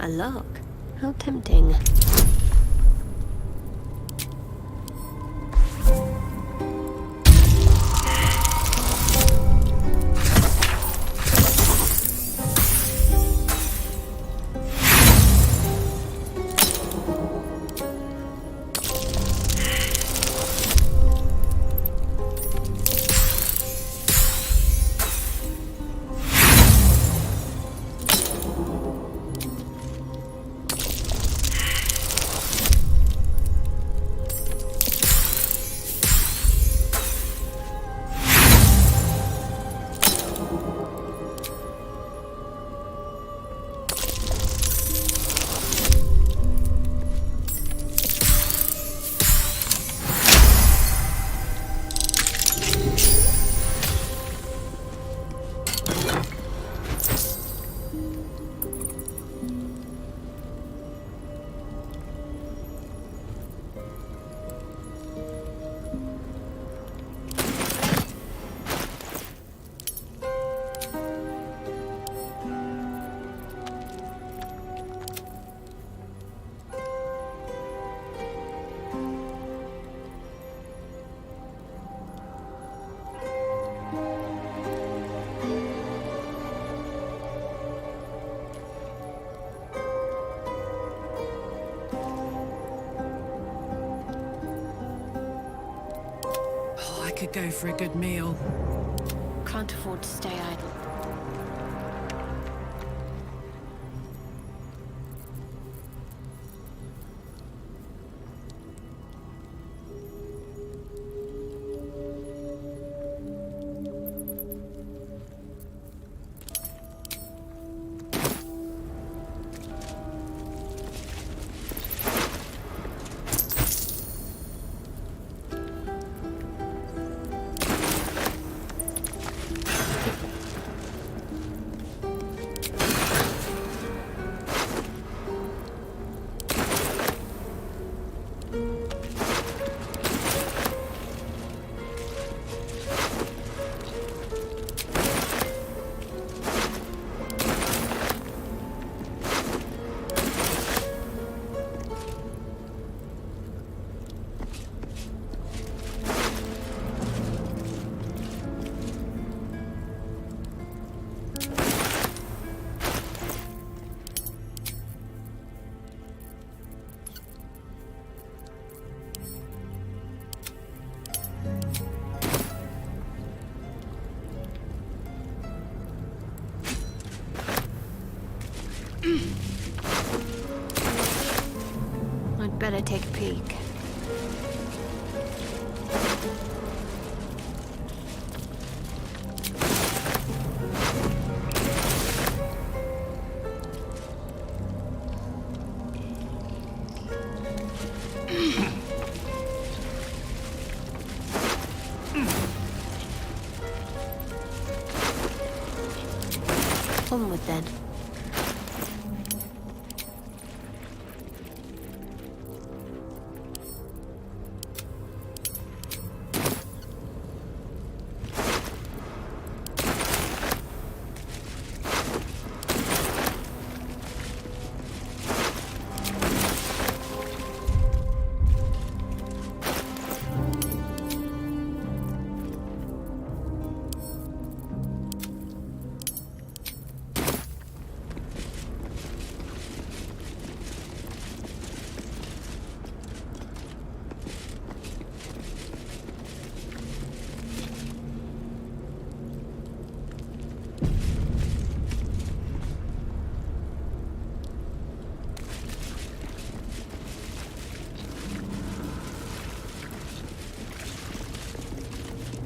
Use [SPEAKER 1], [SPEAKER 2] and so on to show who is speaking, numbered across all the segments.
[SPEAKER 1] A log? How tempting.
[SPEAKER 2] Could go for a good meal.
[SPEAKER 1] Can't afford to stay idle. I'd better take a peek. Onward then.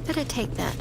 [SPEAKER 1] Better take that.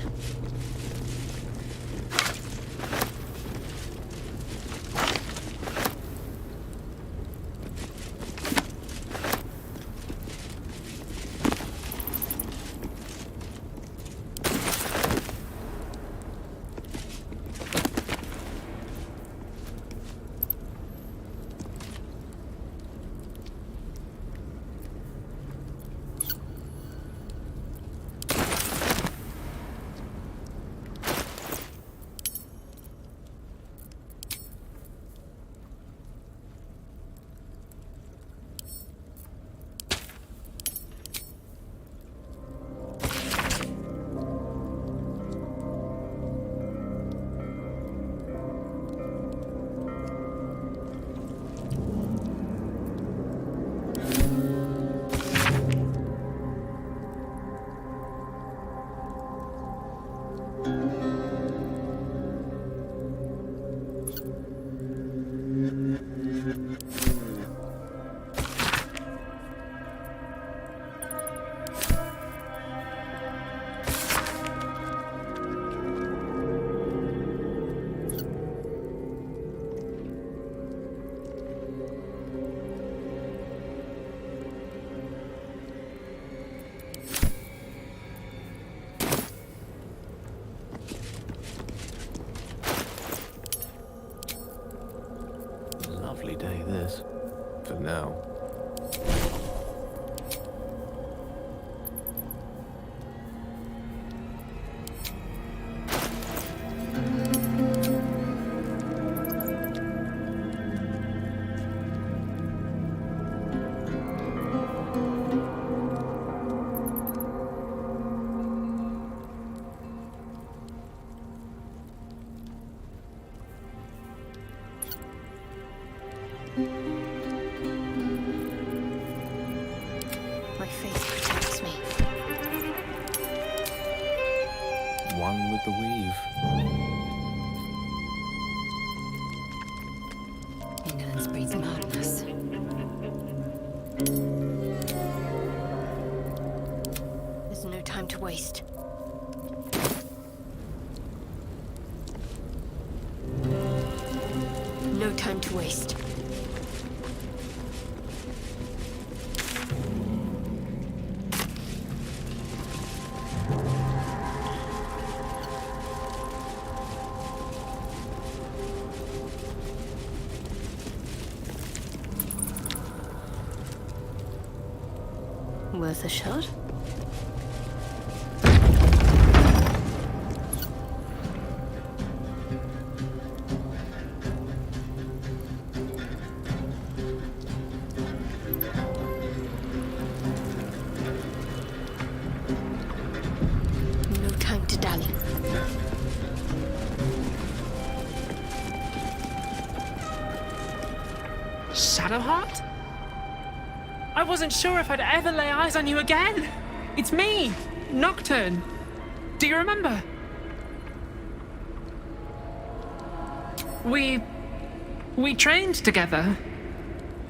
[SPEAKER 3] For now.
[SPEAKER 1] My faith protects me.
[SPEAKER 3] One with the weave.
[SPEAKER 1] Ignorance breeds madness. There's no time to waste. No time to waste. Worth a shot? No time to dally.
[SPEAKER 4] Shadowheart? I wasn't sure if I'd ever lay eyes on you again. It's me, Nocturne. Do you remember? We trained together.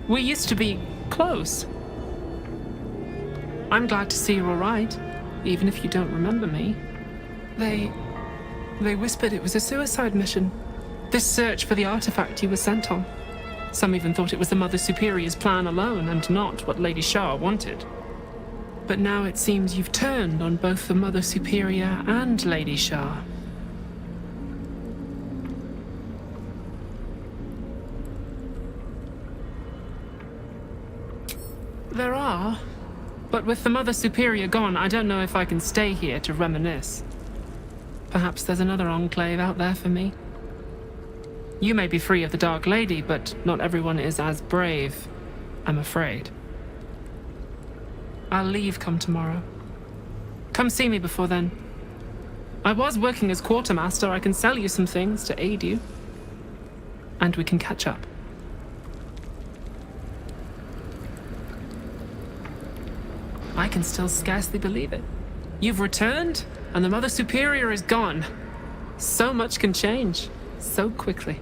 [SPEAKER 4] We used to be close. I'm glad to see you're all right, even if you don't remember me. They whispered it was a suicide mission. This search for the artifact you were sent on. Some even thought it was the Mother Superior's plan alone and not what Lady Shah wanted. But now it seems you've turned on both the Mother Superior and Lady Shah. There are. But with the Mother Superior gone, I don't know if I can stay here to reminisce. Perhaps there's another enclave out there for me. You may be free of the Dark Lady, but not everyone is as brave, I'm afraid. I'll leave come tomorrow. Come see me before then. I was working as quartermaster. I can sell you some things to aid you. And we can catch up. I can still scarcely believe it. You've returned, and the Mother Superior is gone. So much can change, so quickly.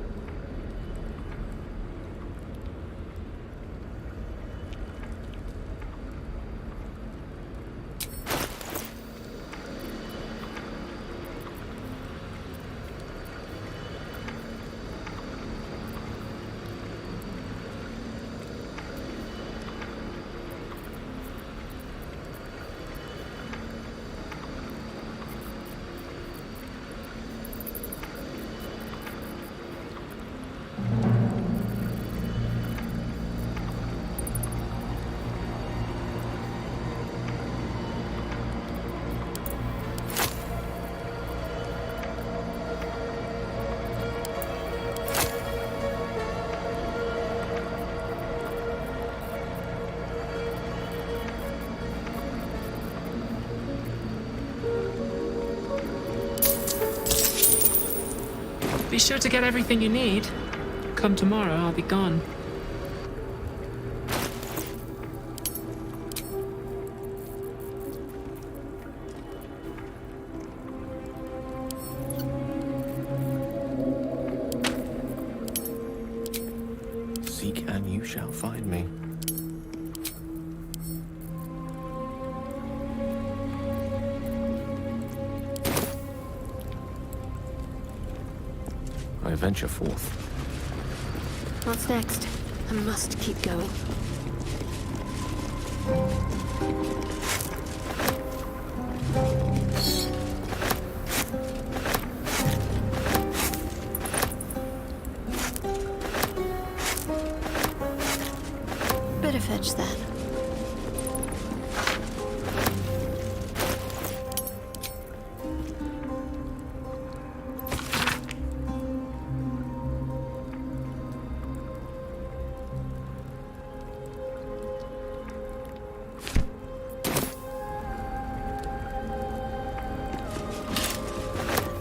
[SPEAKER 4] Be sure to get everything you need. Come tomorrow, I'll be gone.
[SPEAKER 3] Seek and you shall find me. I venture forth.
[SPEAKER 1] What's next? I must keep going. fetch that.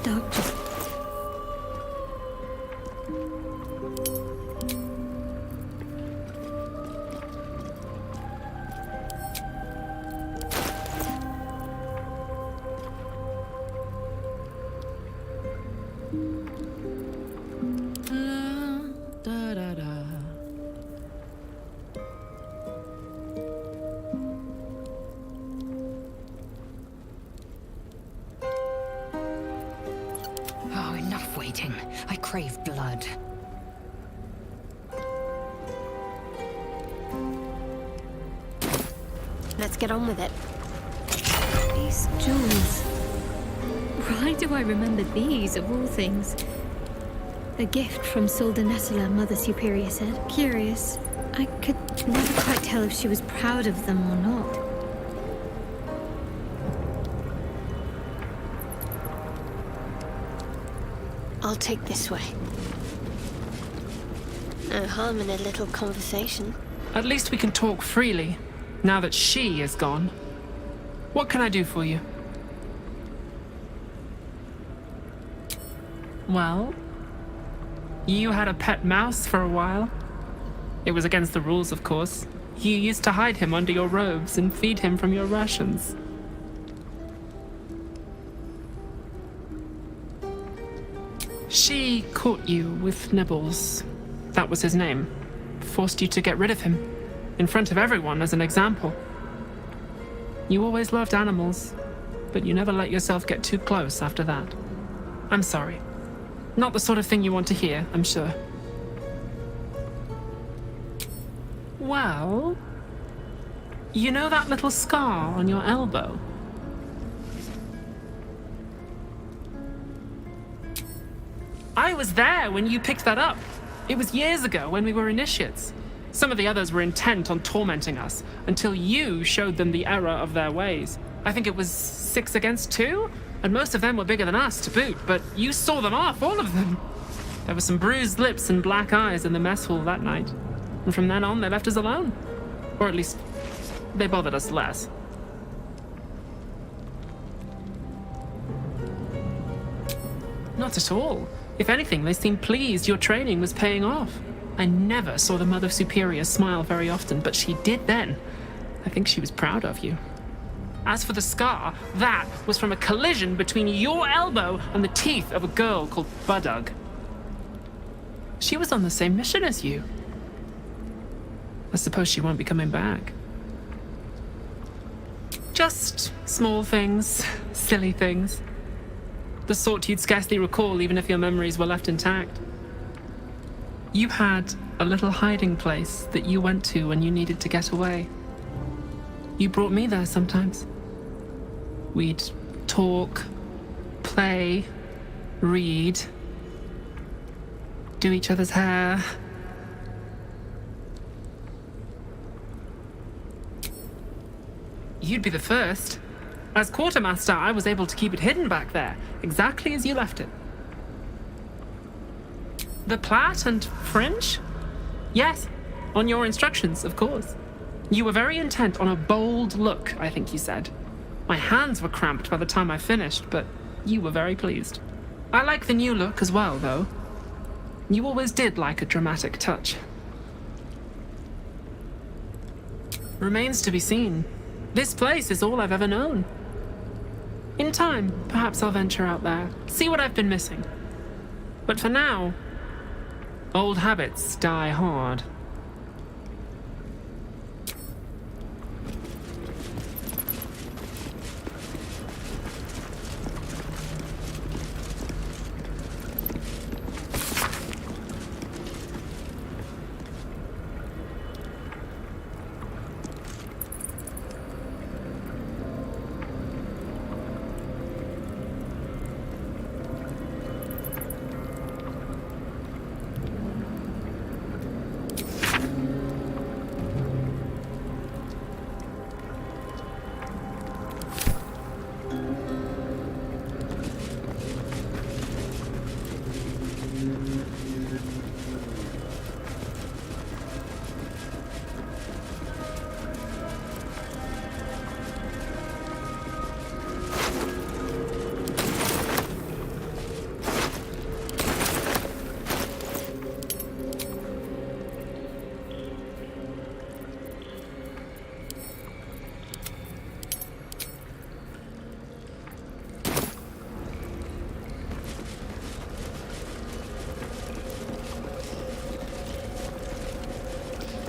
[SPEAKER 5] Doctor.
[SPEAKER 2] Da, da, da.
[SPEAKER 6] Oh, enough waiting. I crave blood.
[SPEAKER 1] Let's get on with it.
[SPEAKER 5] These jewels. Why do I remember these, of all things? A gift from Solda Nessala, Mother Superior said. Curious. I could never quite tell if she was proud of them or not.
[SPEAKER 1] I'll take this way. No harm in a little conversation.
[SPEAKER 4] At least we can talk freely, now that she is gone. What can I do for you? Well, you had a pet mouse for a while. It was against the rules, of course. You used to hide him under your robes and feed him from your rations. She caught you with Nibbles. That was his name. Forced you to get rid of him. In front of everyone as an example. You always loved animals, but you never let yourself get too close after that. I'm sorry. Not the sort of thing you want to hear, I'm sure. Well, you know that little scar on your elbow? I was there when you picked that up. It was years ago when we were initiates. Some of the others were intent on tormenting us until you showed them the error of their ways. I think it was 6 against 2, and most of them were bigger than us to boot, but you saw them off, all of them. There were some bruised lips and black eyes in the mess hall that night, and from then on they left us alone. Or at least, they bothered us less. Not at all. If anything, they seemed pleased your training was paying off. I never saw the Mother Superior smile very often, but she did then. I think she was proud of you. As for the scar, that was from a collision between your elbow and the teeth of a girl called Budug. She was on the same mission as you. I suppose she won't be coming back. Just small things, silly things. The sort you'd scarcely recall even if your memories were left intact. You had a little hiding place that you went to when you needed to get away. You brought me there sometimes. We'd talk, play, read, do each other's hair. You'd be the first. As quartermaster, I was able to keep it hidden back there, exactly as you left it. The plait and fringe? Yes, on your instructions, of course. You were very intent on a bold look, I think you said. My hands were cramped by the time I finished, but you were very pleased. I like the new look as well, though. You always did like a dramatic touch. Remains to be seen. This place is all I've ever known. In time, perhaps I'll venture out there, see what I've been missing. But for now, old habits die hard.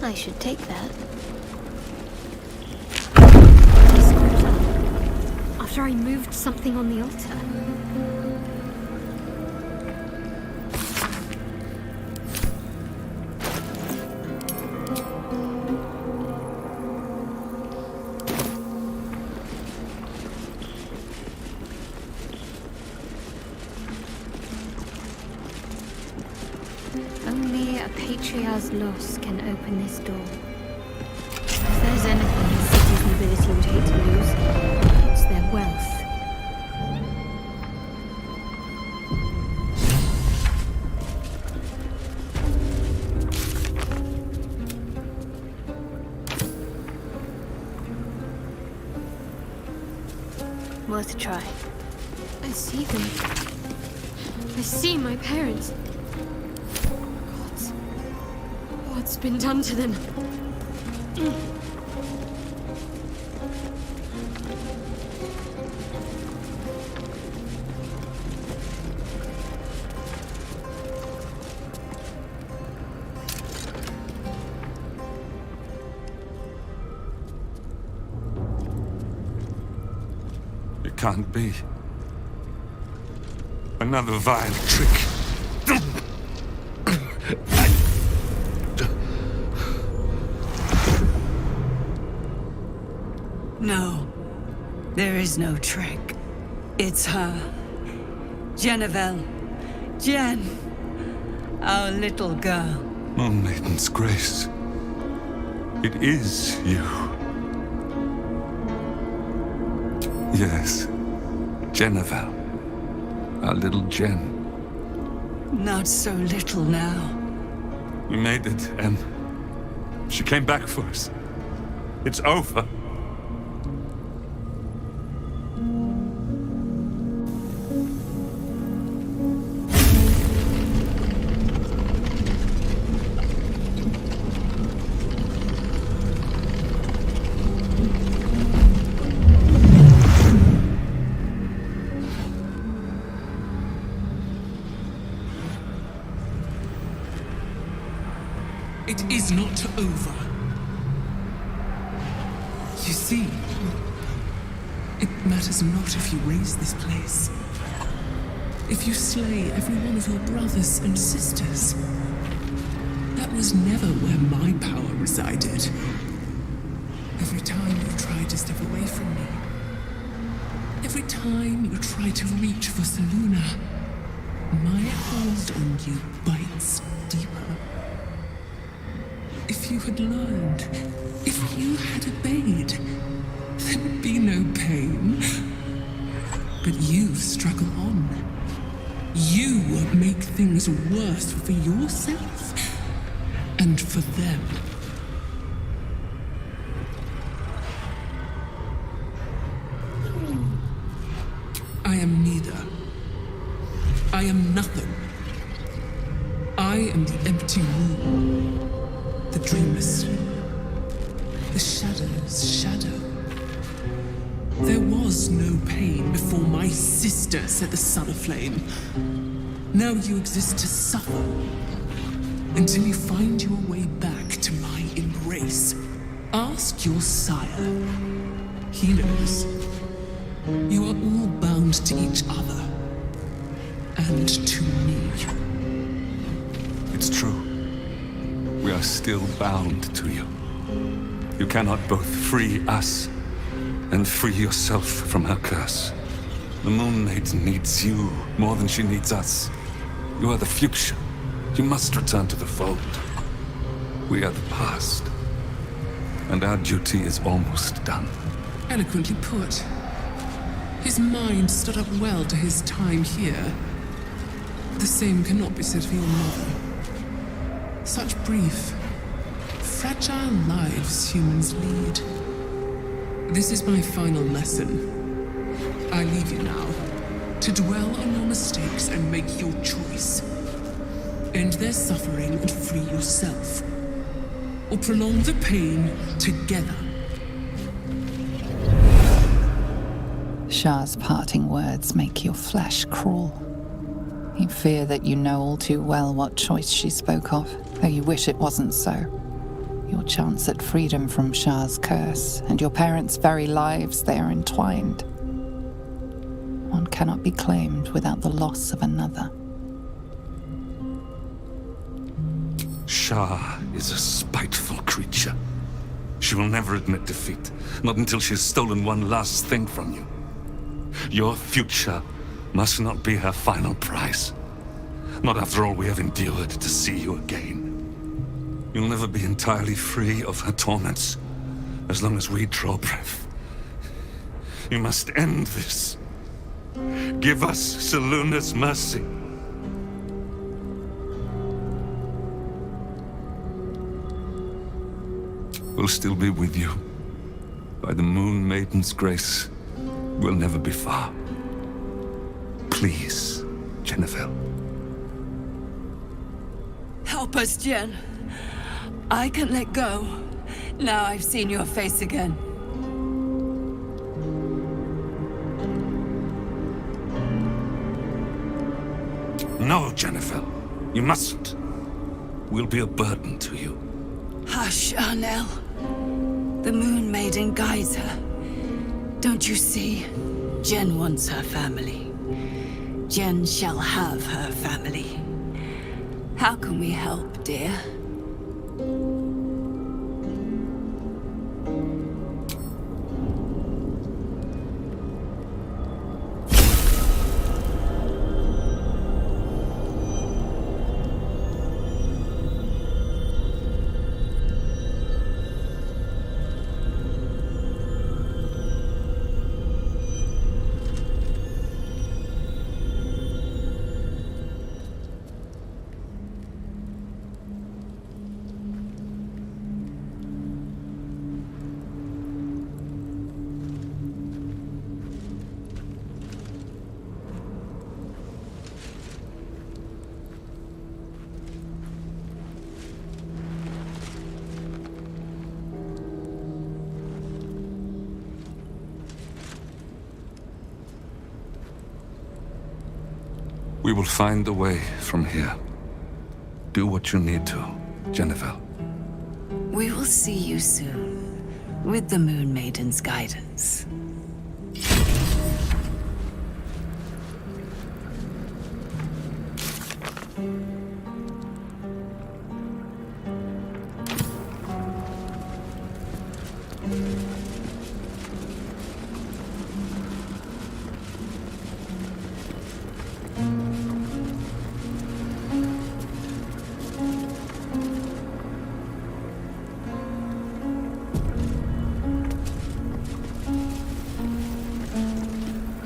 [SPEAKER 5] I should take that. After I moved something on the altar. Only a patriarch's loss can open this door. If there's anything the city's nobility would hate to lose, it's their wealth.
[SPEAKER 1] Worth a try.
[SPEAKER 5] I see them. I see my parents. What's been done to them?
[SPEAKER 7] It can't be. Another vile trick.
[SPEAKER 8] No, there is no trick. It's her. Jennifer. Jen. Our little girl.
[SPEAKER 7] Moon Maiden's grace. It is you. Yes. Jennifer. Our little Jen.
[SPEAKER 8] Not so little now.
[SPEAKER 7] We made it, and she came back for us. It's over.
[SPEAKER 2] It is not over. You see, it matters not if you raise this place. If you slay every one of your brothers and sisters. That was never where my power resided. Every time you tried to step away from me, every time you try to reach for Seluna, my hold on you bites deeper. If you had learned, if you had obeyed, there would be no pain. But you struggle on. You make things worse for yourself and for them. I am neither. I am nothing. I am the empty room, the dreamless sleep, the shadow's shadow. There was no pain before my sister set the sun aflame. Now you exist to suffer until you find your way back to my embrace. Ask your sire. He knows. You are all bound to each other. And to me.
[SPEAKER 7] It's true. We are still bound to you. You cannot both free us and free yourself from her curse. The Moon Maiden needs you more than she needs us. You are the future. You must return to the fold. We are the past. And our duty is almost done.
[SPEAKER 2] Eloquently put. His mind stood up well to his time here. The same cannot be said for your mother. Such brief, fragile lives humans lead. This is my final lesson. I leave you now, to dwell on your mistakes and make your choice. End their suffering and free yourself. Or prolong the pain together.
[SPEAKER 9] Shah's parting words make your flesh crawl. You fear that you know all too well what choice she spoke of, though you wish it wasn't so. Your chance at freedom from Shah's curse and your parents' very lives, they are entwined. One cannot be claimed without the loss of another.
[SPEAKER 7] Shah is a spiteful creature. She will never admit defeat, not until she has stolen one last thing from you. Your future must not be her final prize. Not after all we have endured to see you again. You'll never be entirely free of her torments, as long as we draw breath. You must end this. Give us Seluna's mercy. We'll still be with you. By the Moon Maiden's grace, we'll never be far. Please, Jennifer.
[SPEAKER 8] Help us, Jen. I can let go. Now I've seen your face again.
[SPEAKER 7] No, Jennifer. You mustn't. We'll be a burden to you.
[SPEAKER 8] Hush, Arnell. The Moon Maiden guides her. Don't you see? Jen wants her family. Jen shall have her family. How can we help, dear?
[SPEAKER 7] We will find a way from here. Do what you need to, Jennifer.
[SPEAKER 8] We will see you soon, with the Moon Maiden's guidance.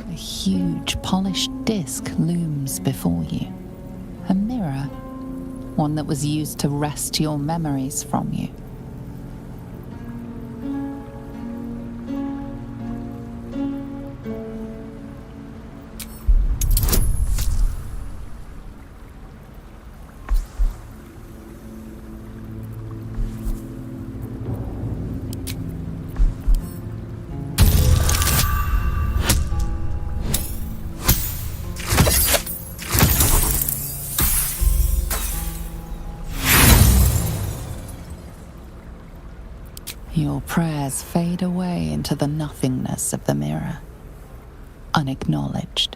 [SPEAKER 9] A huge, polished disc looms before you. A mirror, one that was used to wrest your memories from you. Your prayers fade away into the nothingness of the mirror, unacknowledged.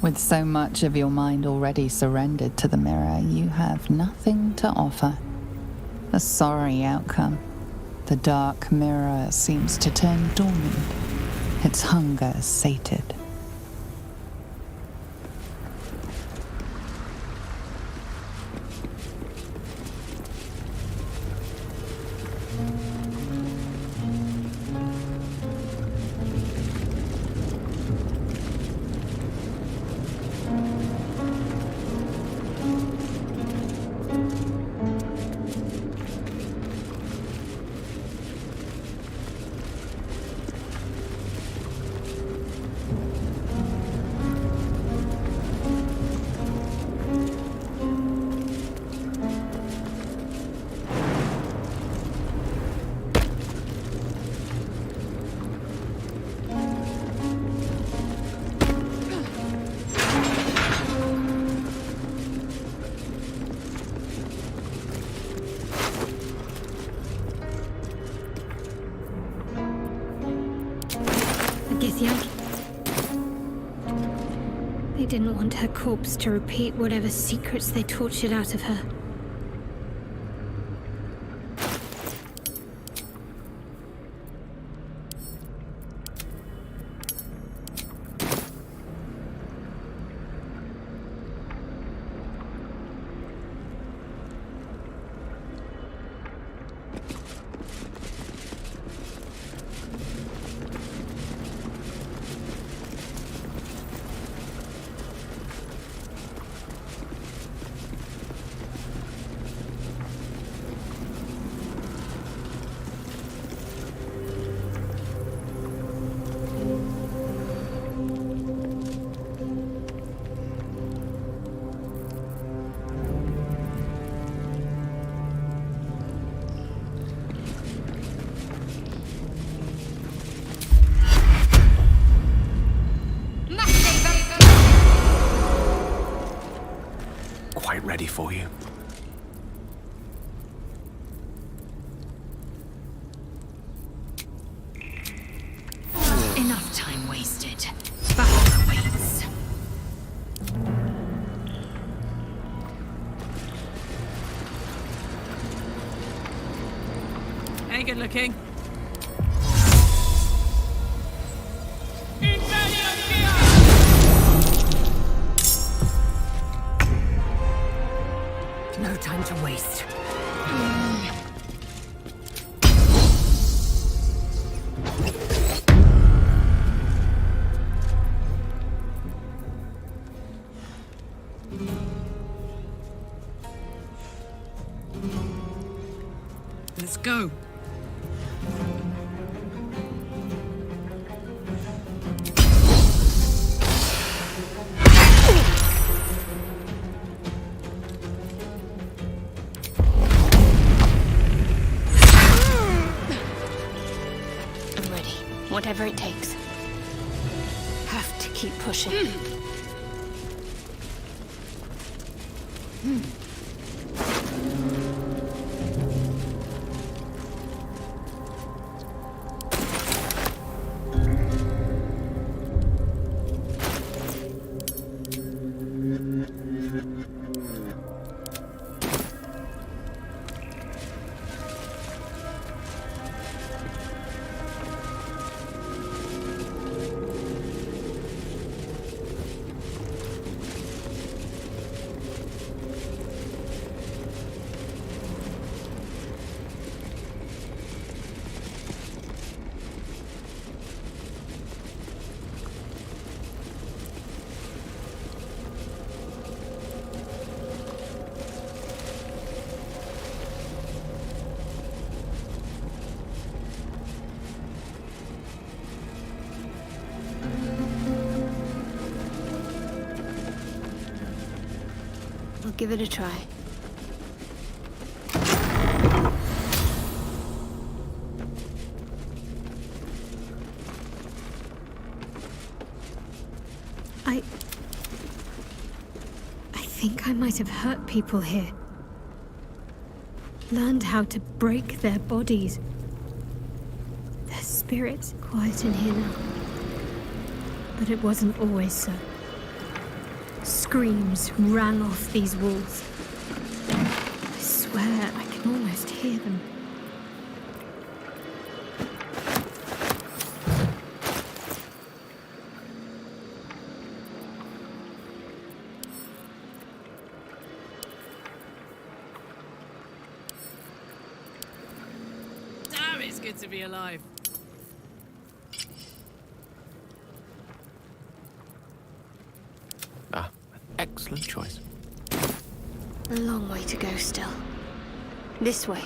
[SPEAKER 9] With so much of your mind already surrendered to the mirror, you have nothing to offer. A sorry outcome. The dark mirror seems to turn dormant, its hunger sated.
[SPEAKER 5] didn't want her corpse to repeat whatever secrets they tortured out of her.
[SPEAKER 3] Quite ready for you.
[SPEAKER 6] Enough time wasted. Battle awaits.
[SPEAKER 8] Ain't good looking.
[SPEAKER 6] No time to waste.
[SPEAKER 8] Let's go.
[SPEAKER 1] I'm ready. Whatever it takes. Have to keep pushing. I'll give it a try.
[SPEAKER 5] I think I might have hurt people here. Learned how to break their bodies. Their spirits quiet in here now. But it wasn't always so. Screams rang off these walls. I swear I can almost hear them.
[SPEAKER 8] Damn, it's good to be alive.
[SPEAKER 3] Ah, excellent choice.
[SPEAKER 1] A long way to go still. This way.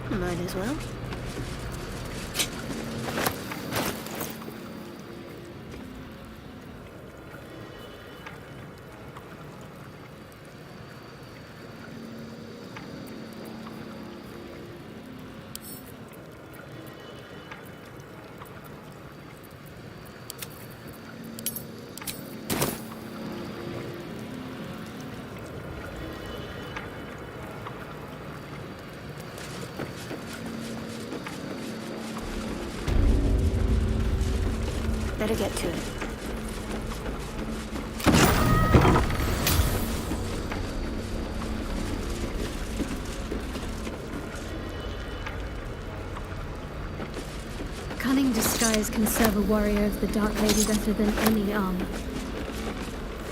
[SPEAKER 1] Might as well. Better get to it.
[SPEAKER 5] Cunning disguise can serve a warrior of the Dark Lady better than any armor.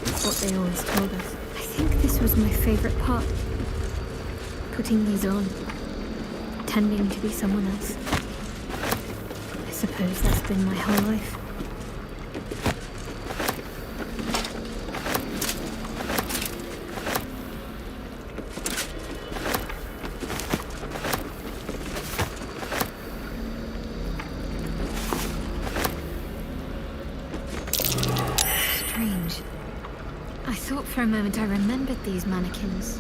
[SPEAKER 5] That's what they always told us. I think this was my favorite part. Putting these on. Pretending to be someone else. I suppose that's been my whole life. I thought for a moment I remembered these mannequins,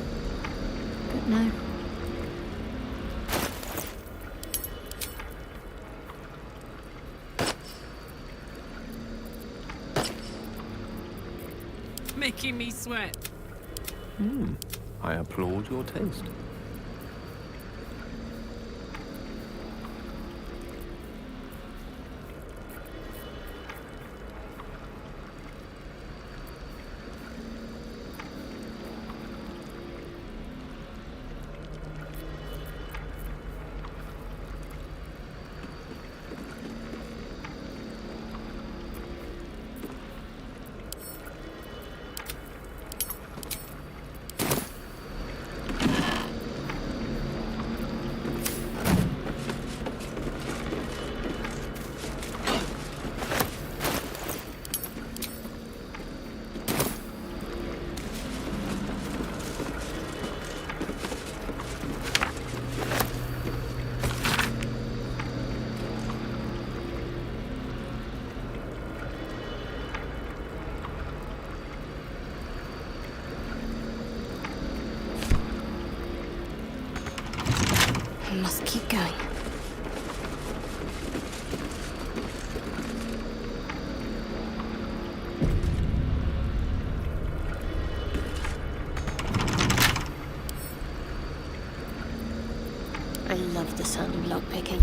[SPEAKER 5] but no.
[SPEAKER 4] Making me sweat.
[SPEAKER 3] I applaud your taste.
[SPEAKER 1] I must keep going. I love the sound of lockpicking.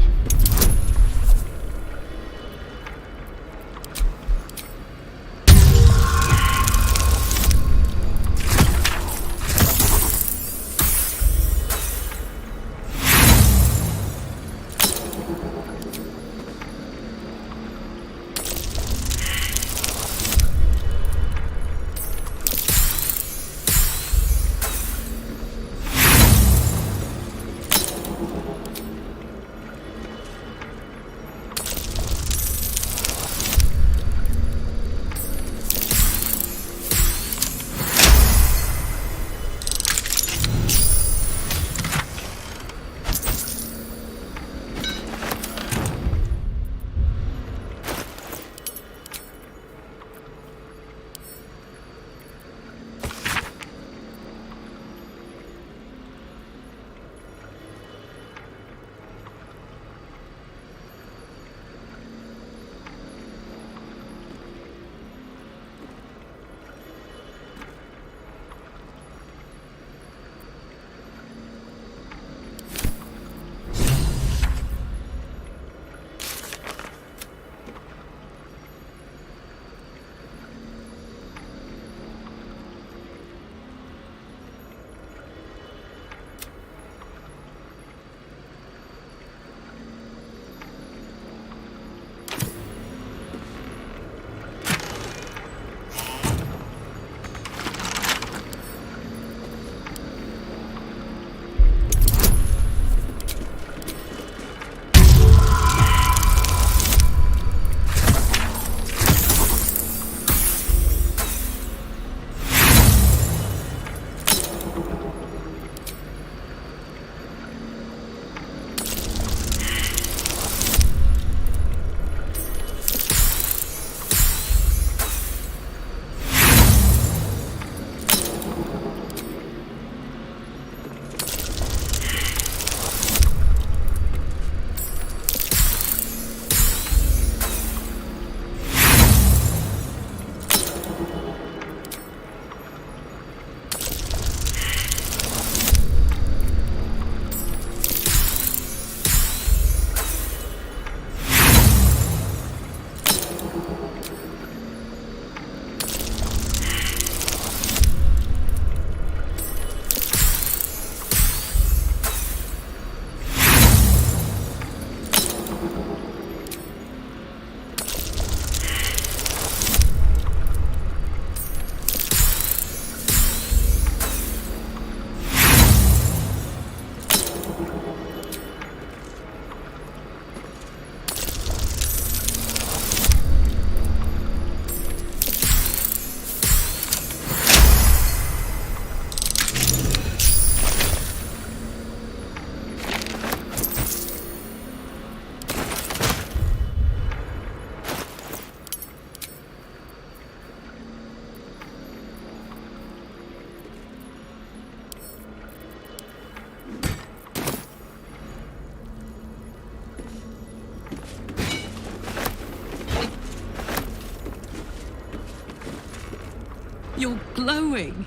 [SPEAKER 10] You're glowing.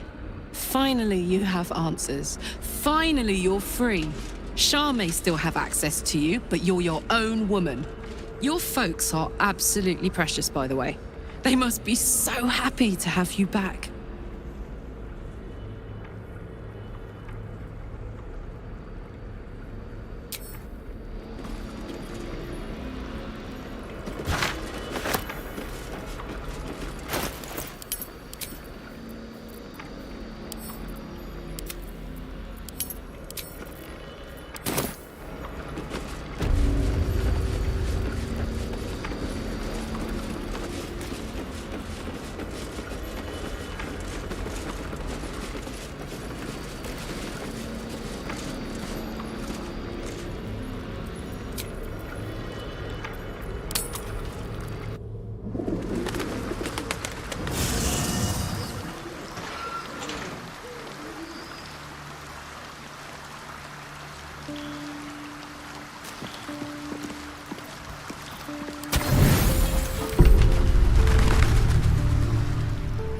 [SPEAKER 10] Finally, you have answers. Finally, you're free. Shah may still have access to you, but you're your own woman. Your folks are absolutely precious, by the way. They must be so happy to have you back.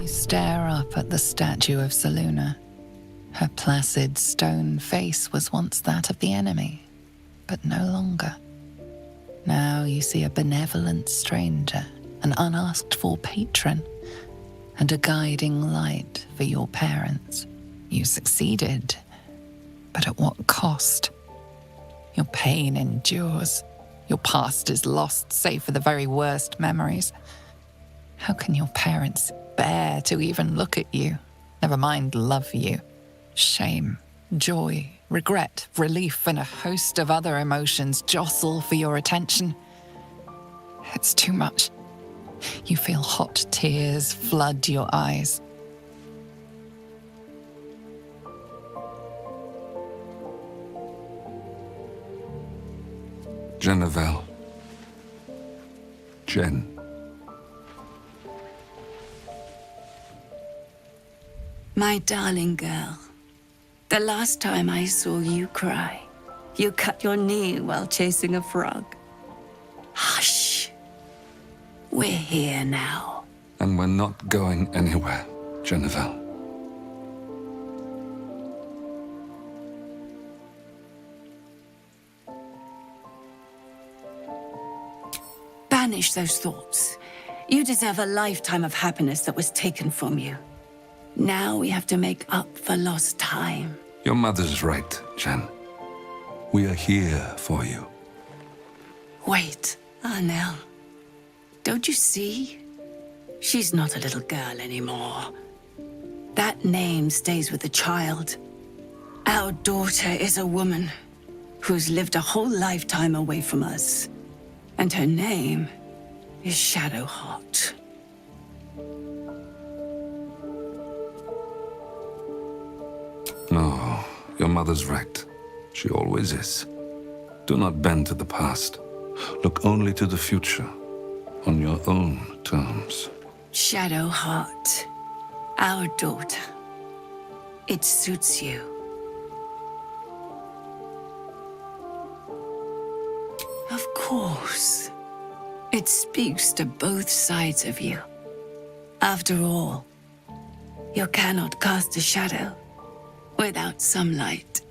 [SPEAKER 9] Stare up at the statue of Selûne. Her placid stone face was once that of the enemy, but no longer. Now you see a benevolent stranger, an unasked-for patron, and a guiding light for your parents. You succeeded, but at what cost? Your pain endures. Your past is lost, save for the very worst memories. How can your parents bear to even look at you? Never mind love you. Shame, joy, regret, relief, and a host of other emotions jostle for your attention. It's too much. You feel hot tears flood your eyes.
[SPEAKER 7] Jennifer. Jen.
[SPEAKER 8] My darling girl, the last time I saw you cry, you cut your knee while chasing a frog. Hush. We're here now.
[SPEAKER 7] And we're not going anywhere, Jennifer.
[SPEAKER 8] Banish those thoughts. You deserve a lifetime of happiness that was taken from you. Now we have to make up for lost time.
[SPEAKER 7] Your mother's right, Jen. We are here for you.
[SPEAKER 8] Wait, Arnell. Don't you see? She's not a little girl anymore. That name stays with the child. Our daughter is a woman who's lived a whole lifetime away from us. And her name is Shadowheart.
[SPEAKER 7] No, your mother's right. She always is. Do not bend to the past. Look only to the future, on your own terms.
[SPEAKER 8] Shadowheart, our daughter. It suits you. Of course. It speaks to both sides of you. After all, you cannot cast a shadow without some light.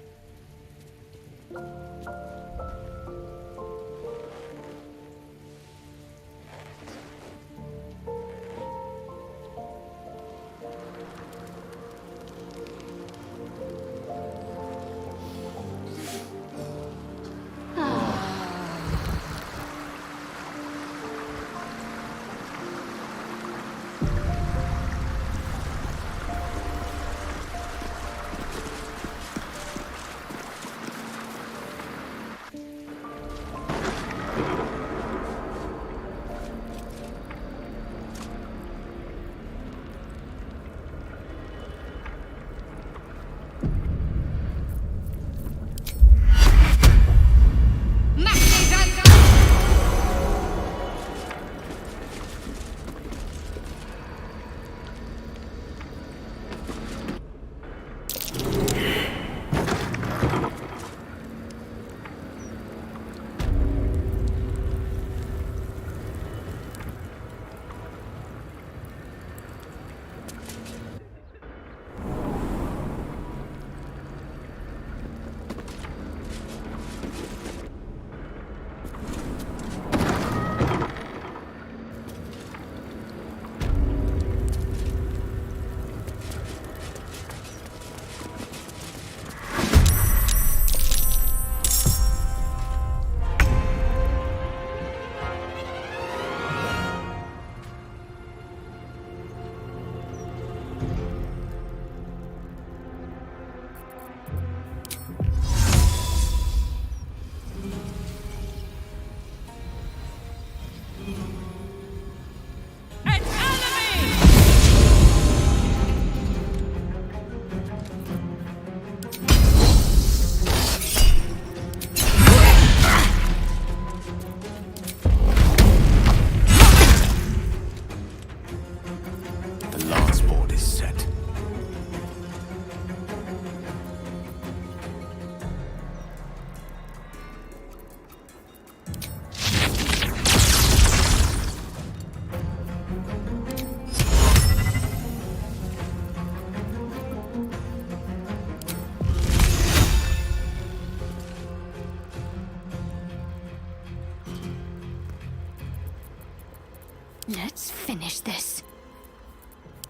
[SPEAKER 1] Let's finish this.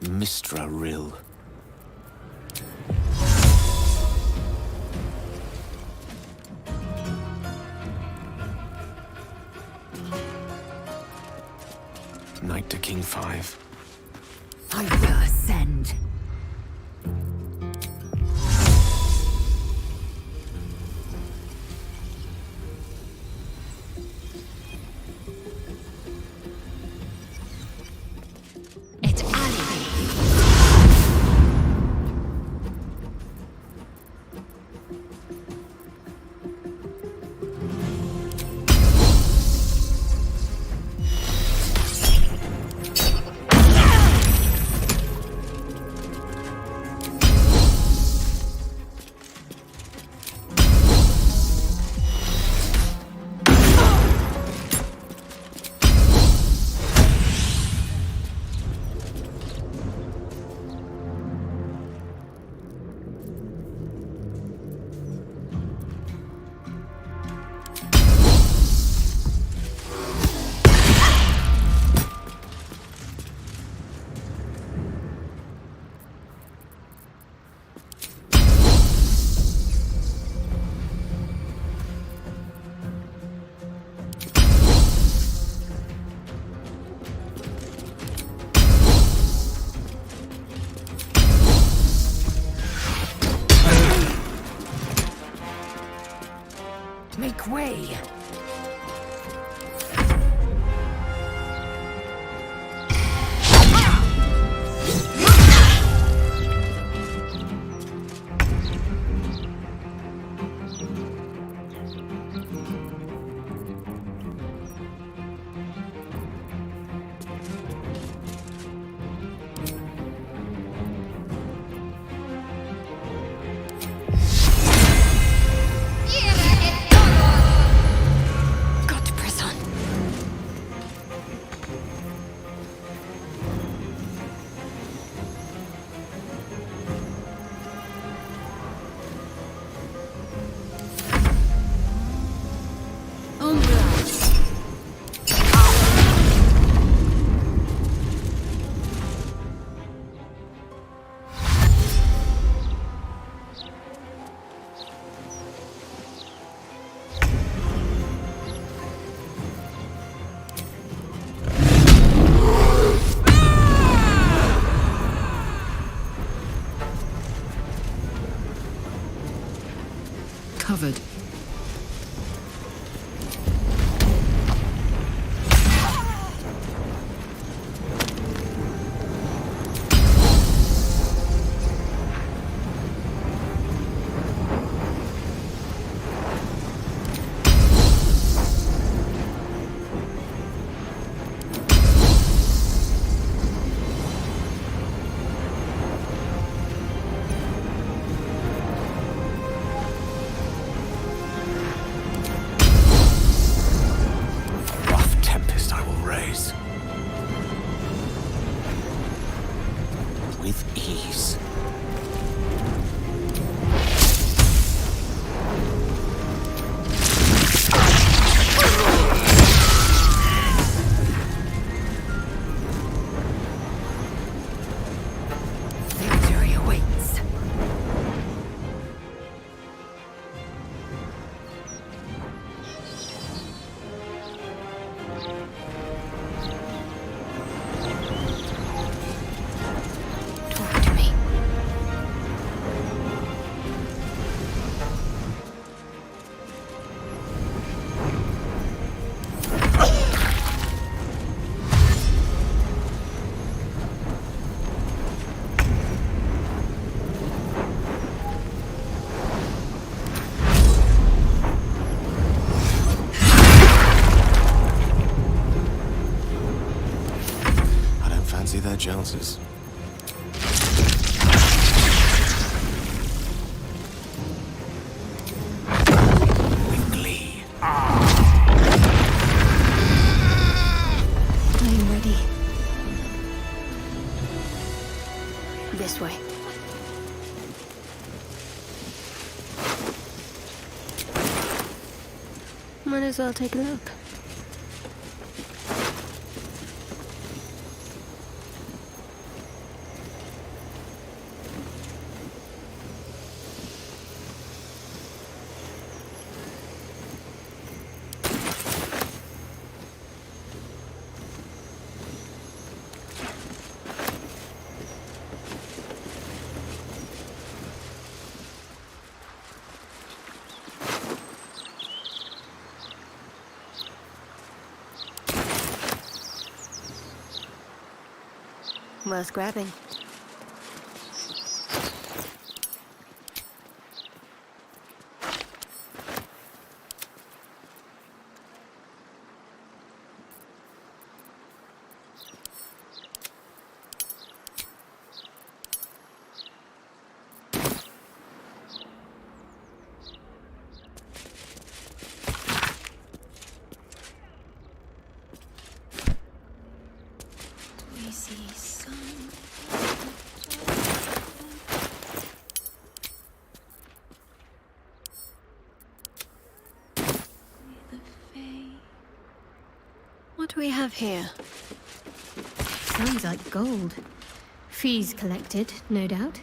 [SPEAKER 3] Mistra Rill. Knight to King 5.
[SPEAKER 6] I will ascend.
[SPEAKER 1] It's Ali.
[SPEAKER 6] Make way!
[SPEAKER 1] Got to press on.
[SPEAKER 10] Covered.
[SPEAKER 3] Rough tempest I will raise. With ease.
[SPEAKER 6] Victory awaits.
[SPEAKER 1] Talk to me.
[SPEAKER 3] I don't fancy their chances. With glee.
[SPEAKER 1] I'm ready. This way. Might as well take a look. Worth grabbing.
[SPEAKER 5] What do we have here? Sounds like gold. Fees collected, no doubt.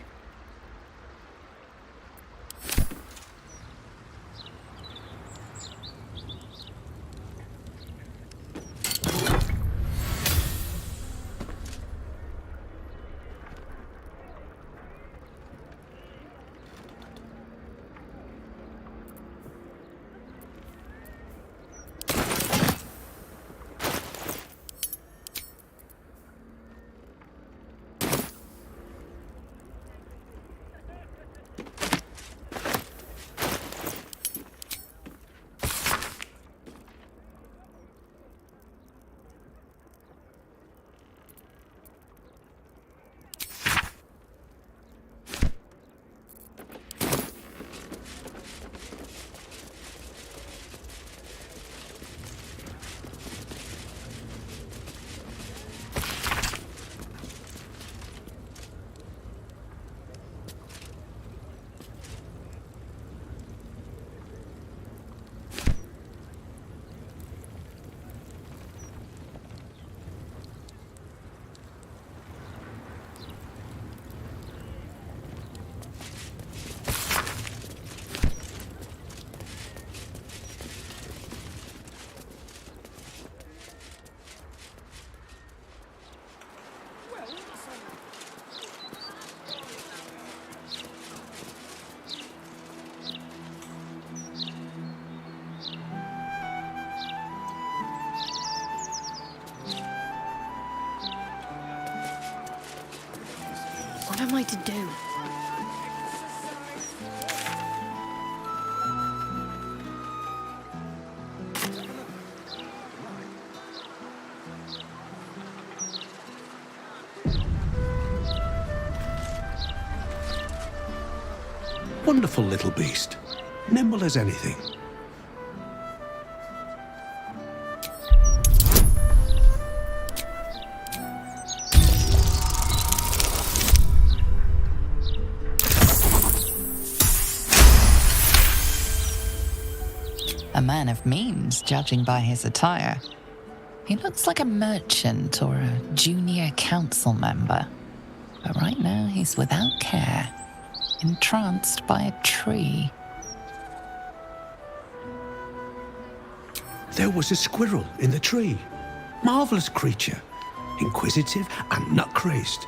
[SPEAKER 1] What am I to do?
[SPEAKER 11] Wonderful little beast. Nimble as anything.
[SPEAKER 9] A man of means, judging by his attire. He looks like a merchant or a junior council member. But right now he's without care, entranced by a tree.
[SPEAKER 11] There was a squirrel in the tree. Marvelous creature. Inquisitive and nut-crazed.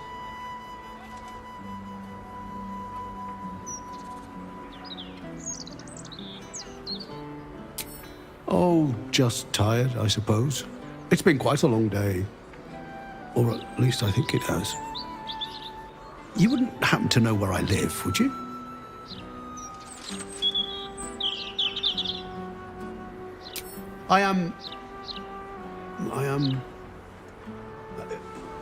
[SPEAKER 11] Oh, just tired, I suppose. It's been quite a long day. Or at least I think it has. You wouldn't happen to know where I live, would you? I am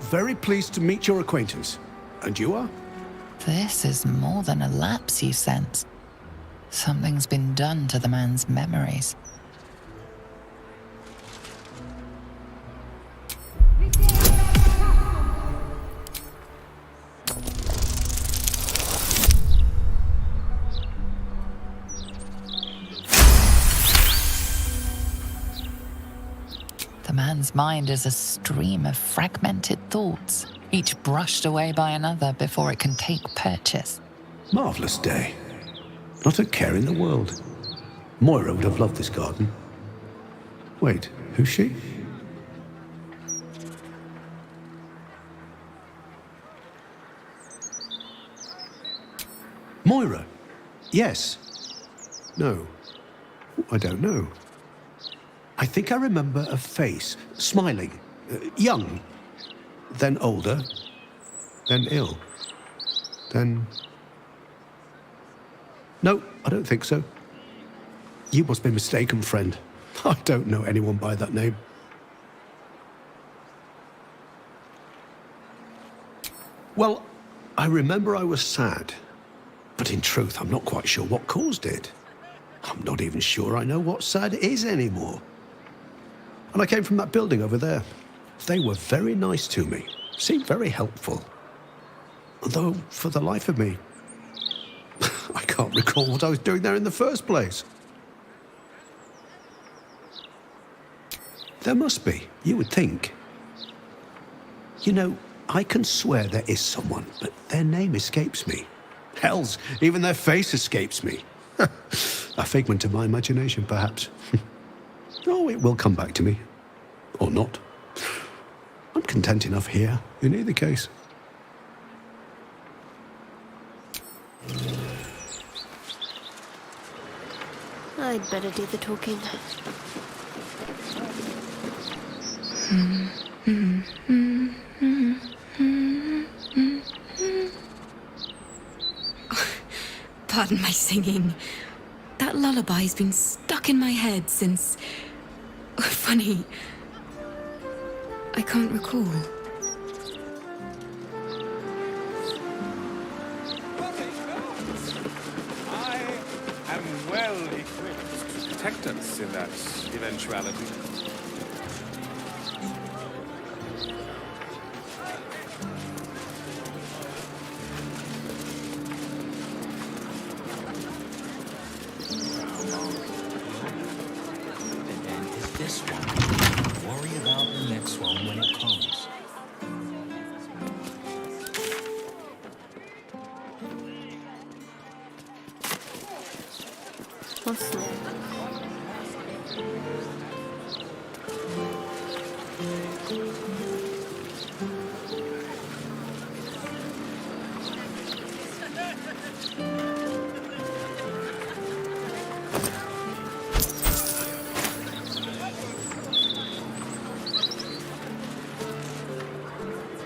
[SPEAKER 11] very pleased to meet your acquaintance. And you are?
[SPEAKER 9] This is more than a lapse, you sense. Something's been done to the man's memories. The man's mind is a stream of fragmented thoughts, each brushed away by another before it can take purchase.
[SPEAKER 11] Marvelous day. Not a care in the world. Moira would have loved this garden. Wait, who's she? Moira? Yes. No. I don't know. I think I remember a face, smiling, young, then older, then ill, then... No, I don't think so. You must be mistaken, friend. I don't know anyone by that name. Well, I remember I was sad, but in truth, I'm not quite sure what caused it. I'm not even sure I know what sad is anymore. And I came from that building over there. They were very nice to me, seemed very helpful. Although, for the life of me, I can't recall what I was doing there in the first place. There must be, you would think. You know, I can swear there is someone, but their name escapes me. Hells, even their face escapes me. A figment of my imagination, perhaps. Oh, it will come back to me. Or not. I'm content enough here, in either case.
[SPEAKER 1] I'd better do the talking.
[SPEAKER 6] Pardon my singing. That lullaby's been stuck in my head since... Funny. I can't recall.
[SPEAKER 12] I am well equipped to protect us in that eventuality.
[SPEAKER 13] This one. Worry about the next one when it comes.
[SPEAKER 1] What's that?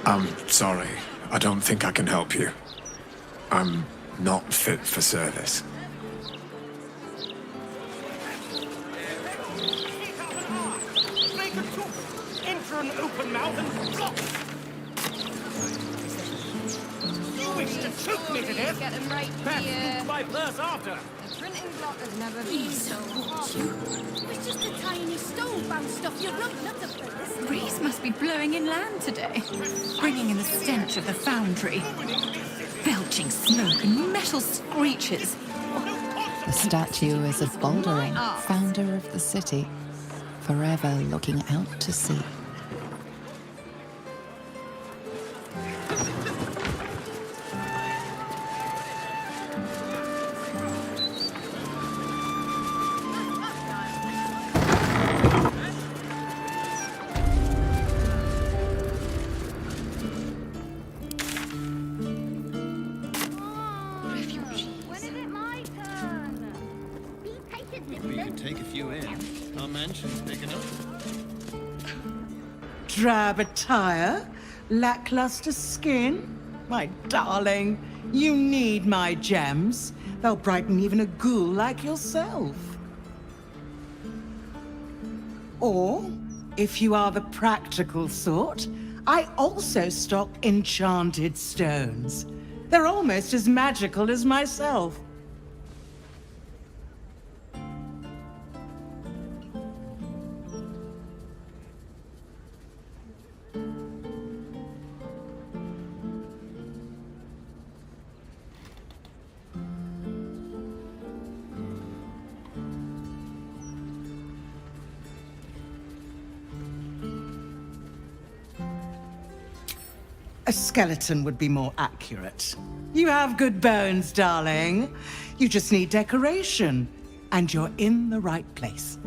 [SPEAKER 3] I'm sorry. I don't think I can help you. I'm not fit for service.
[SPEAKER 12] Enter an open mouth and drop! You wish to choke me to death?
[SPEAKER 14] Get them right
[SPEAKER 12] Best
[SPEAKER 14] here.
[SPEAKER 12] look my purse after!
[SPEAKER 14] The printing block has never been so hot. It's just a tiny stone-bound stuff you rubbed up the place.
[SPEAKER 6] The breeze must be blowing inland today, bringing in the stench of the foundry. Belching smoke and metal screeches.
[SPEAKER 9] The statue is of Baldwin, founder of the city, forever looking out to sea.
[SPEAKER 15] We could take a few in. Our mansion's big enough.
[SPEAKER 16] Drab attire, lackluster skin. My darling, you need my gems. They'll brighten even a ghoul like yourself. Or, if you are the practical sort, I also stock enchanted stones. They're almost as magical as myself. A skeleton would be more accurate. You have good bones, darling. You just need decoration, and you're in the right place.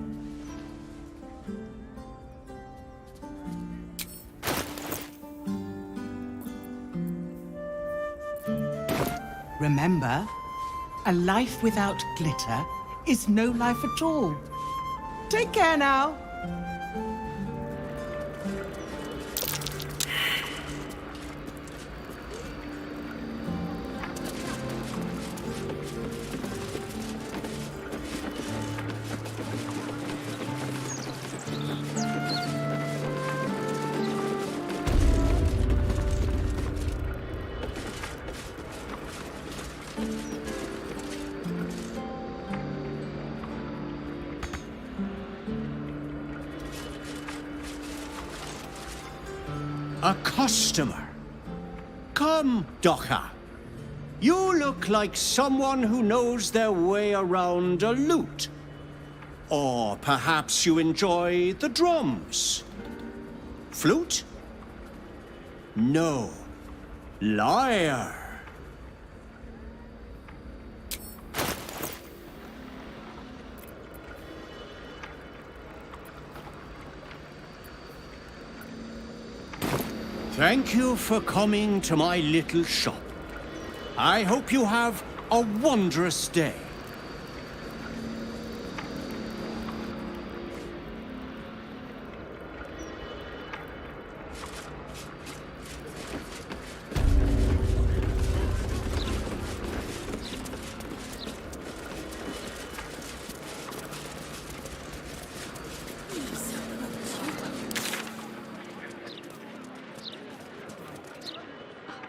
[SPEAKER 16] Remember, a life without glitter is no life at all. Take care now.
[SPEAKER 15] A customer. Come, Doka. You look like someone who knows their way around a lute. Or perhaps you enjoy the drums. Flute? No. Liar. Thank you for coming to my little shop. I hope you have a wondrous day.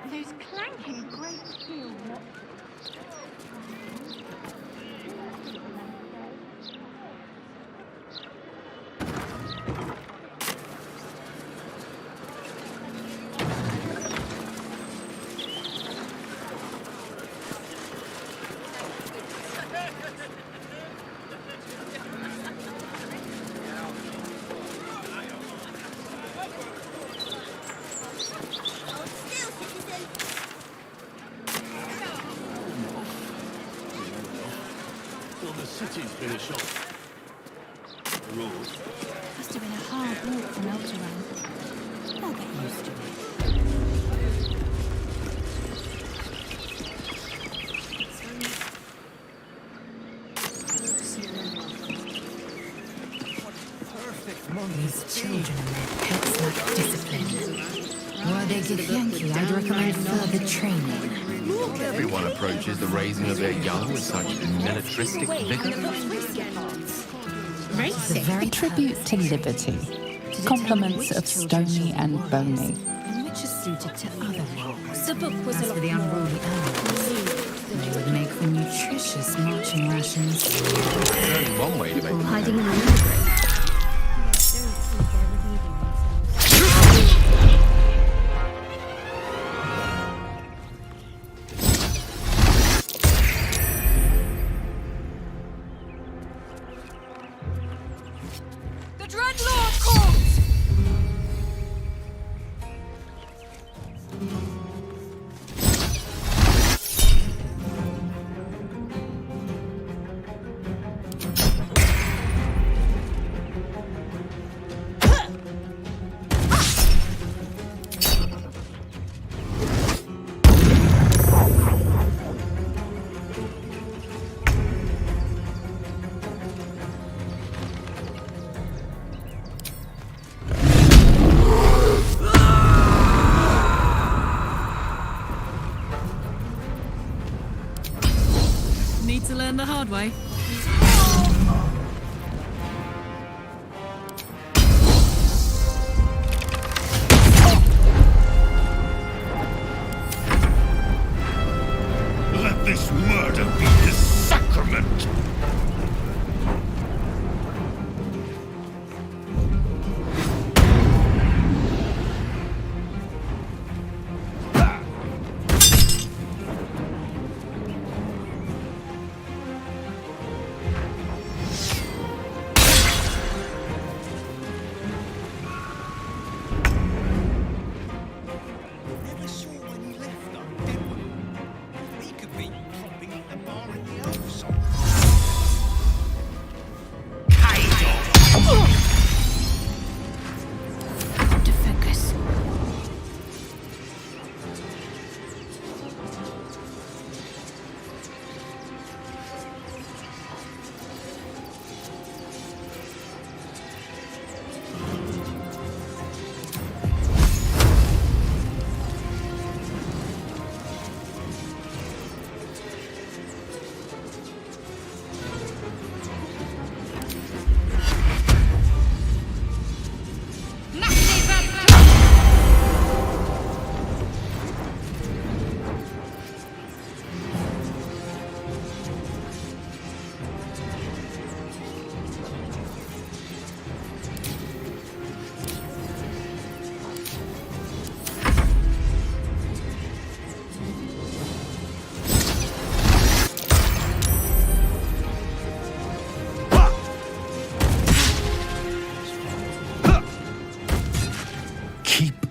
[SPEAKER 14] Those clanking great steel.
[SPEAKER 15] Well, the city's been a shock. Road.
[SPEAKER 14] Must have been a hard walk from Elteran. I'll get used to it.
[SPEAKER 6] These children and their pets lack discipline. Were they good Yankee, I'd recommend further training.
[SPEAKER 17] Everyone approaches the raising of their young with such militaristic vigor.
[SPEAKER 9] A tribute to liberty. Compliments of Stony and Boney.
[SPEAKER 6] Which is suited to other roles. The book was as for the unruly animals, they would make for nutritious marching rations.
[SPEAKER 17] There's only one way to make them
[SPEAKER 5] Hiding in the library.
[SPEAKER 10] Need to learn the hard way.
[SPEAKER 15] Let this murder be his sacrament!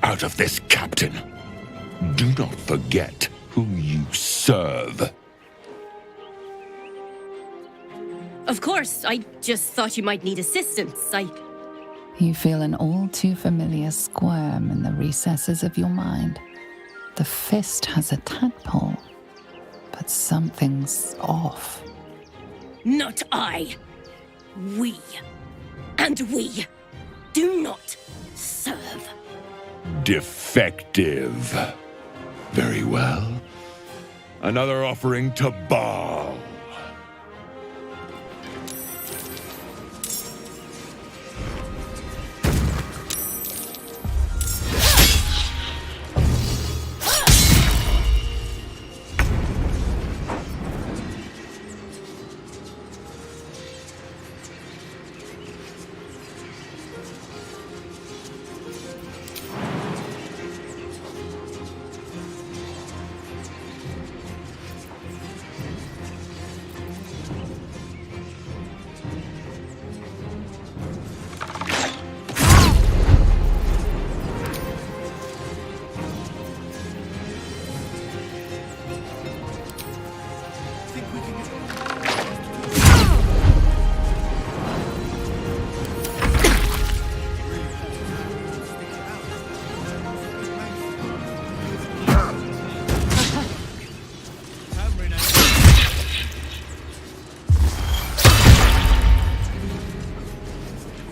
[SPEAKER 18] out of this, Captain. Do not forget who you serve.
[SPEAKER 19] Of course, I just thought you might need assistance.
[SPEAKER 9] You feel an all too familiar squirm in the recesses of your mind. The fist has a tadpole, but something's off.
[SPEAKER 19] Not I. We. And we do not serve.
[SPEAKER 18] Defective. Very well. Another offering to Baal.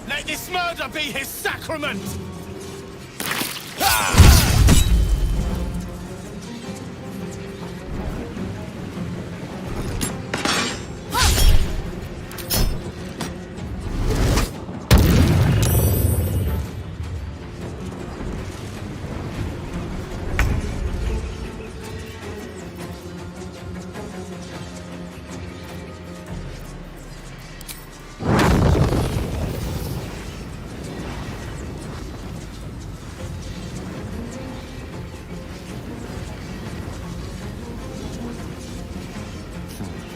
[SPEAKER 12] Let this murder be his sacrament!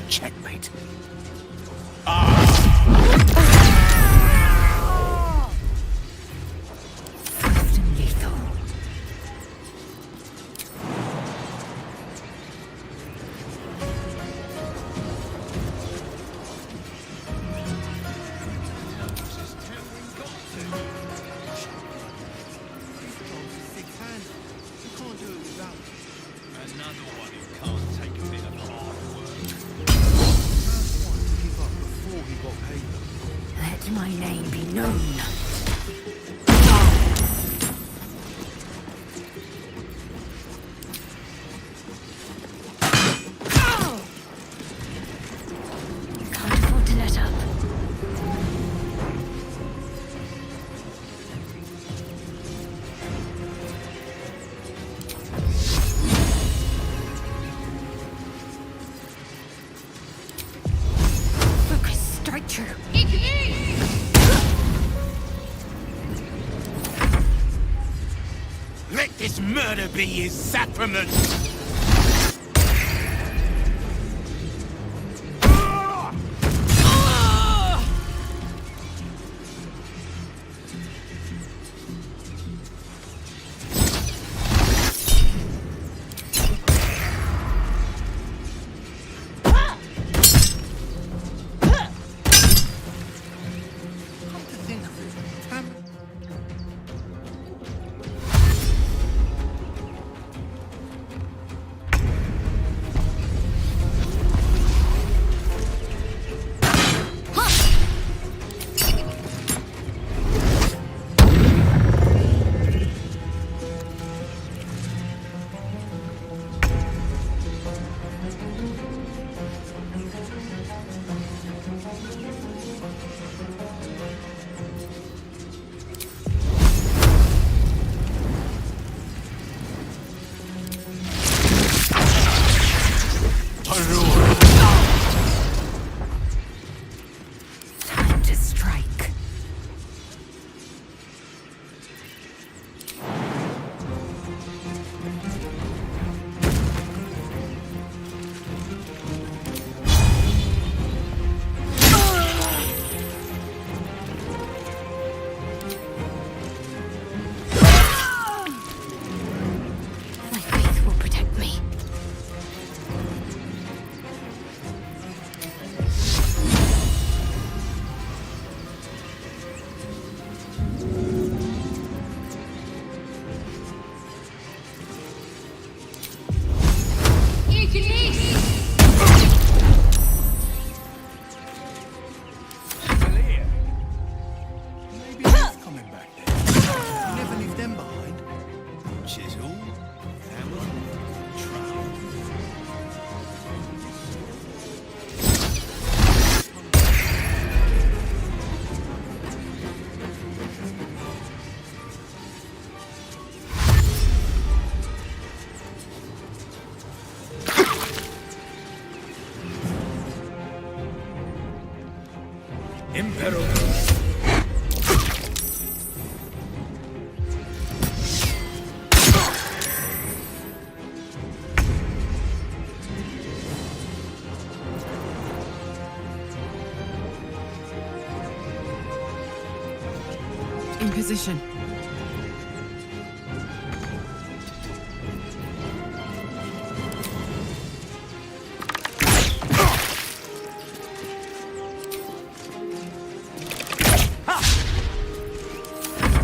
[SPEAKER 15] Checkmate.
[SPEAKER 8] Fast and lethal. Let my name be known. Can't afford to let up. Focus, strike true.
[SPEAKER 12] Let this murder be his sacrament!
[SPEAKER 10] In position.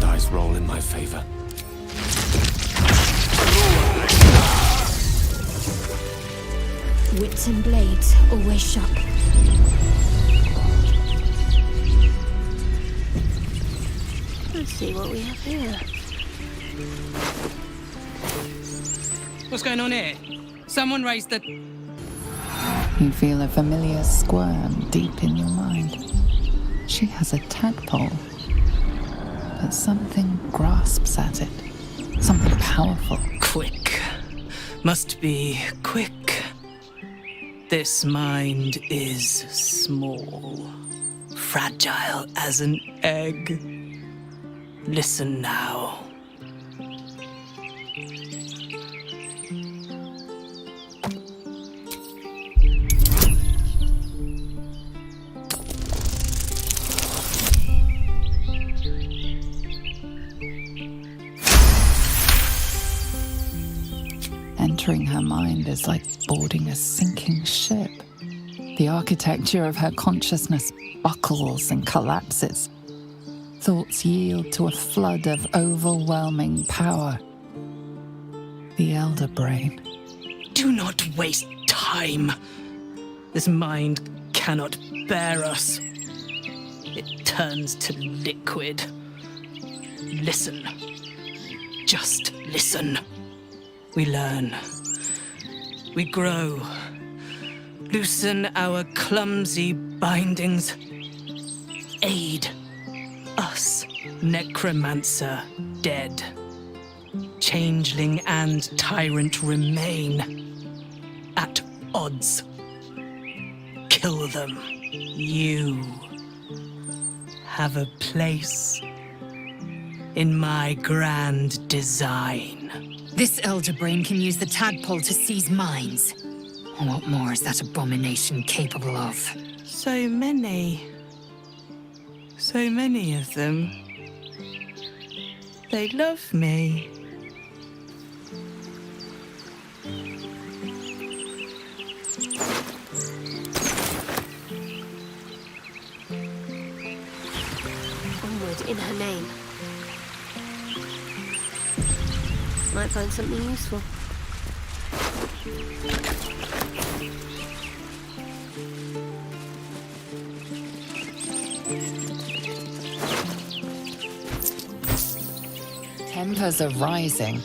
[SPEAKER 3] Dice roll in my favor.
[SPEAKER 1] Wits and blades, always sharp. Let's see what we have here.
[SPEAKER 10] What's going on here? Someone raised the...
[SPEAKER 9] You feel a familiar squirm deep in your mind. She has a tadpole, but something grasps at it. Something powerful.
[SPEAKER 20] Quick. Must be quick. This mind is small, fragile as an egg. Listen now.
[SPEAKER 9] Entering her mind is like boarding a sinking ship. The architecture of her consciousness buckles and collapses. Thoughts yield to a flood of overwhelming power. The elder brain.
[SPEAKER 20] Do not waste time. This mind cannot bear us. It turns to liquid. Listen. Just listen. We learn. We grow. Loosen our clumsy bindings. Aid us, necromancer dead. Changeling and tyrant remain at odds. Kill them. You have a place in my grand design.
[SPEAKER 6] This elder brain can use the tadpole to seize minds. What more is that abomination capable of?
[SPEAKER 20] So many of them. They love me.
[SPEAKER 1] Onward in her name. Might find something useful.
[SPEAKER 9] Tempers are rising.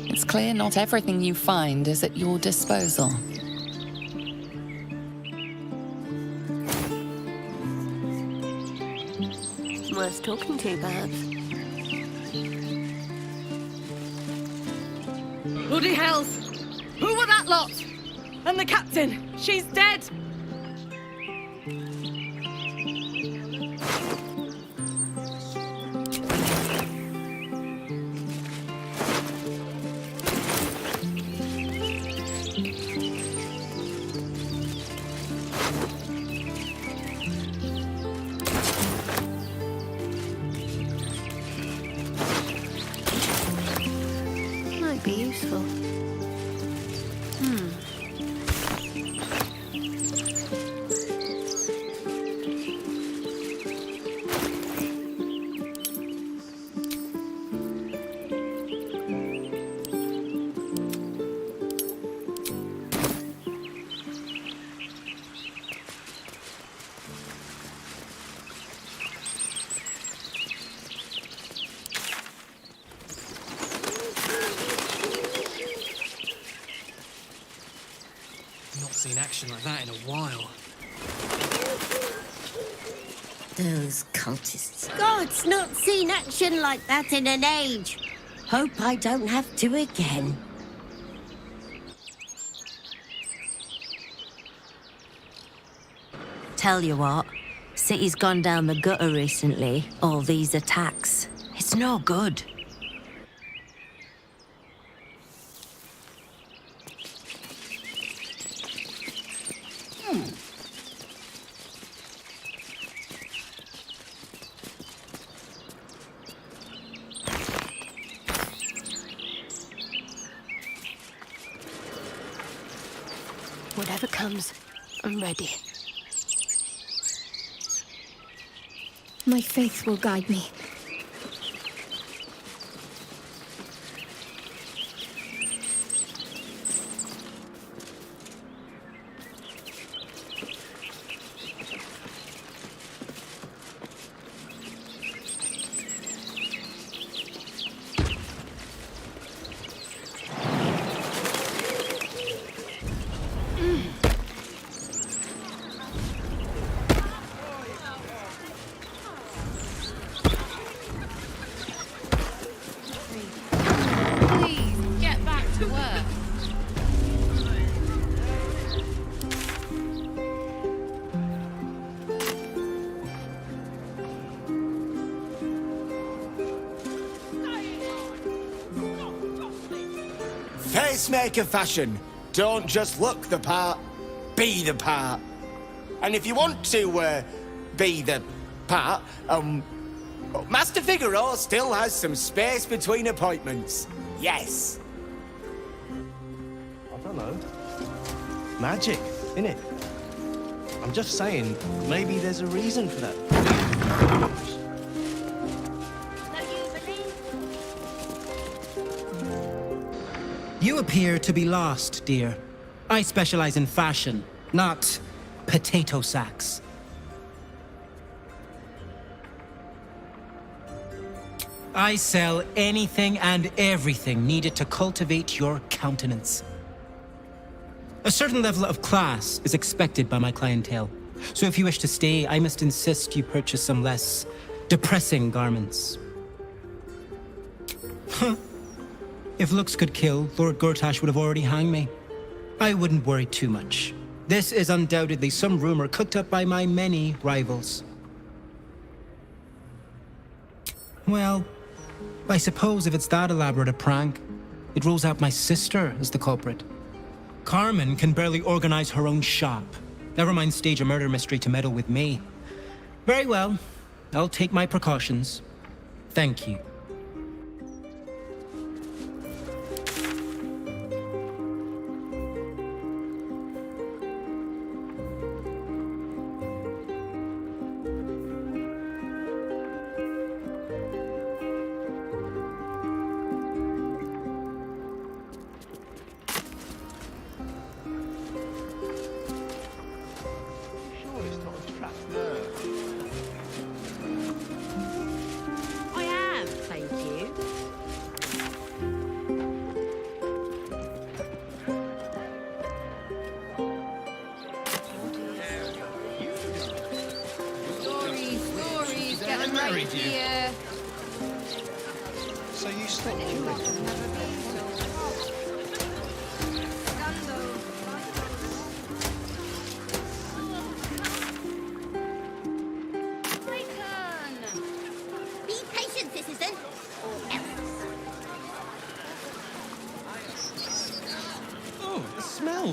[SPEAKER 9] It's clear not everything you find is at your disposal.
[SPEAKER 1] Worth talking to, perhaps.
[SPEAKER 10] Bloody hells! Who were that lot? And the captain? She's dead!
[SPEAKER 1] Might be useful.
[SPEAKER 13] Not seen action like that in a while.
[SPEAKER 21] Those cultists. God's not seen action like that in an age. Hope I don't have to again. Tell you what, city's gone down the gutter recently. All these attacks. It's no good.
[SPEAKER 1] Whatever comes, I'm ready.
[SPEAKER 5] My faith will guide me.
[SPEAKER 2] Pacemaker fashion. Don't just look the part, be the part. And if you want to, be the part, Master Figaro still has some space between appointments. Yes.
[SPEAKER 22] I don't know. Magic, innit? I'm just saying, maybe there's a reason for that.
[SPEAKER 23] You appear to be lost, dear. I specialize in fashion, not potato sacks. I sell anything and everything needed to cultivate your countenance. A certain level of class is expected by my clientele. So if you wish to stay, I must insist you purchase some less depressing garments. Huh. If looks could kill, Lord Gortash would have already hanged me. I wouldn't worry too much. This is undoubtedly some rumor cooked up by my many rivals. Well, I suppose if it's that elaborate a prank, it rules out my sister as the culprit. Carmen can barely organize her own shop. Never mind stage a murder mystery to meddle with me. Very well. I'll take my precautions. Thank you.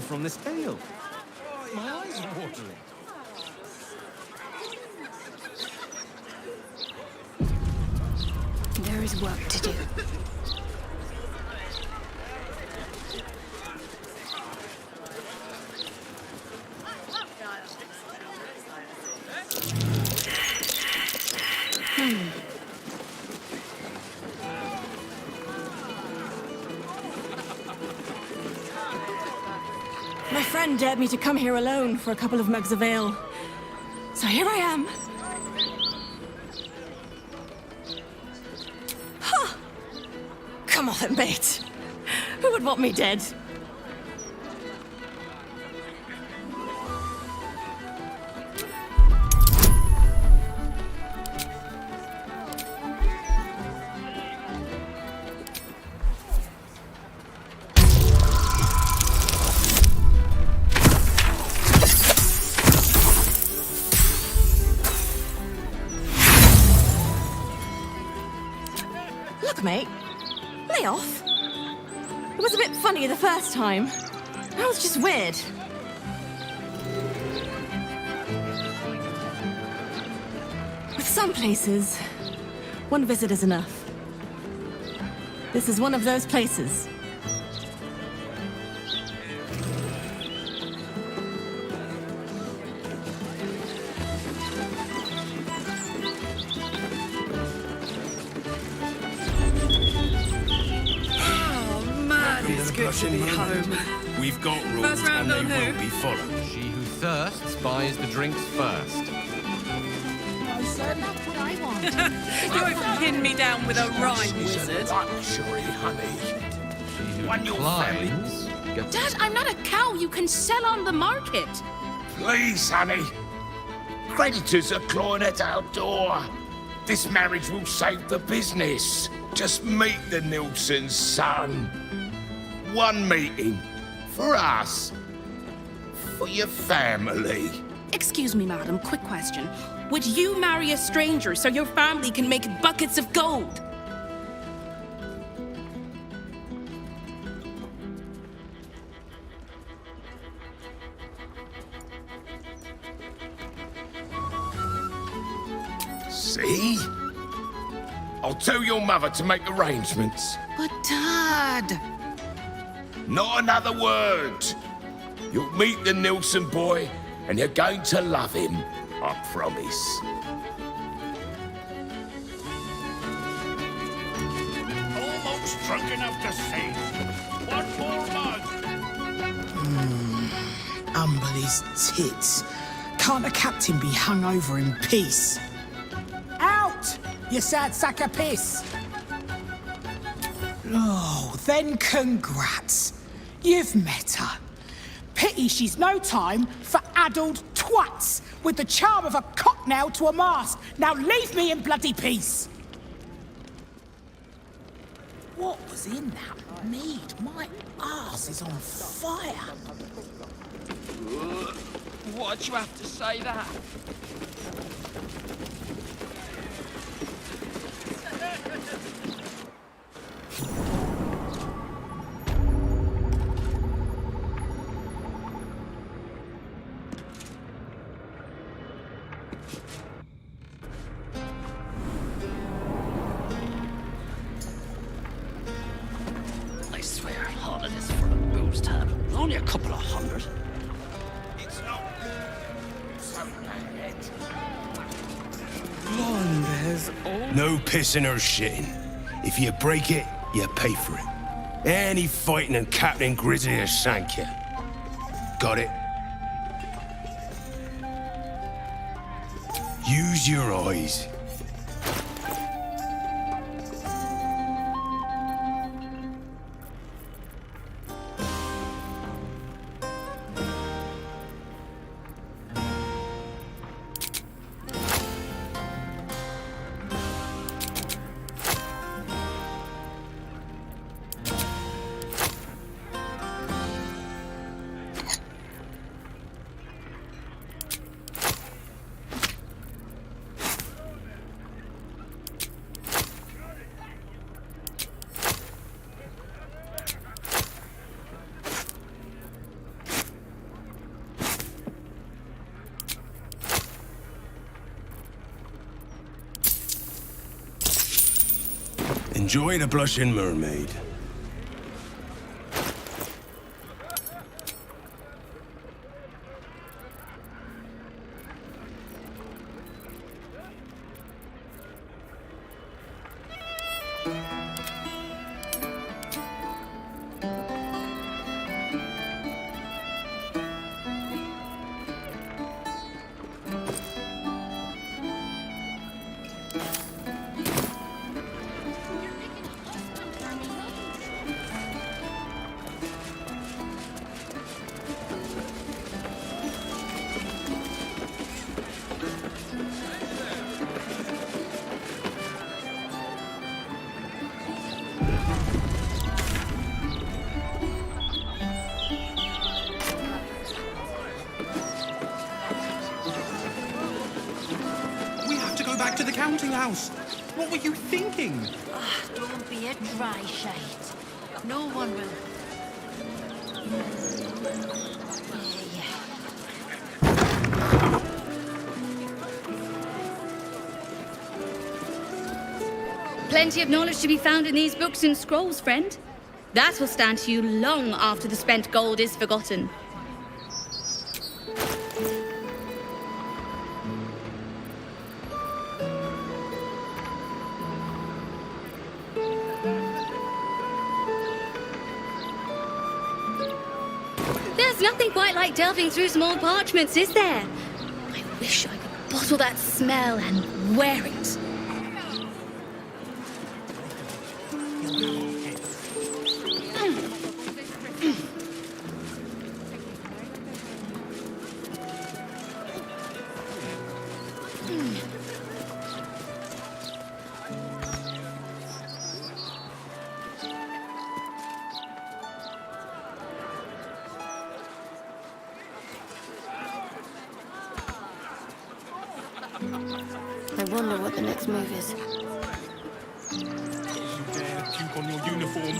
[SPEAKER 22] From this ale. My eyes are watering.
[SPEAKER 1] There is work to do.
[SPEAKER 24] My friend dared me to come here alone for a couple of mugs of ale. So here I am. Ha! Come on then, mate. Who would want me dead? Mate, lay off. It was a bit funny the first time. That was just weird. With some places, one visit is enough. This is one of those places.
[SPEAKER 10] good to be home.
[SPEAKER 17] We've got rules
[SPEAKER 10] First round
[SPEAKER 17] and they
[SPEAKER 10] on
[SPEAKER 17] will
[SPEAKER 10] who?
[SPEAKER 17] be followed. She who thirsts buys the drinks first.
[SPEAKER 14] That's what I want.
[SPEAKER 10] You won't pin me down with a rhyme, wizard.
[SPEAKER 18] Luxury, honey. When your family...
[SPEAKER 17] Climbs.
[SPEAKER 1] Dad, I'm not a cow you can sell on the market.
[SPEAKER 18] Please, honey. Creditors are clawing at our door. This marriage will save the business. Just meet the Nilsson's son. One meeting. For us. For your family.
[SPEAKER 1] Excuse me, madam, quick question. Would you marry a stranger so your family can make buckets of gold?
[SPEAKER 18] See? I'll tell your mother to make arrangements.
[SPEAKER 1] But, Dad...
[SPEAKER 18] Not another word. You'll meet the Nilsson boy, and you're going to love him. I promise. Almost drunk enough to sing. One more mug.
[SPEAKER 2] Humble his tits. Can't a captain be hung over in peace? Out, you sad sack of piss. Oh, then congrats. You've met her. Pity she's no time for addled twats with the charm of a cocknail to a mast. Now leave me in bloody peace. What was in that mead? My arse is on fire.
[SPEAKER 4] Why'd you have to say that?
[SPEAKER 20] I swear, all of this for a booze tab. It was only a couple of hundred.
[SPEAKER 18] It's not so bad.
[SPEAKER 10] Blonde has all...
[SPEAKER 17] No pissing or shitting. If you break it, you pay for it. Any fighting and Captain Grizzly will shank you. Got it? Use your eyes. Enjoy the Blushing Mermaid.
[SPEAKER 7] Back to the counting house. What were you thinking?
[SPEAKER 14] Don't be a dry shite. No one will.
[SPEAKER 19] Plenty of knowledge to be found in these books and scrolls, friend. That will stand to you long after the spent gold is forgotten. There's nothing quite like delving through some old parchments, is there? I wish I could bottle that smell and wear it.
[SPEAKER 21] I wonder what the next move is.
[SPEAKER 12] You dare puke on your uniform?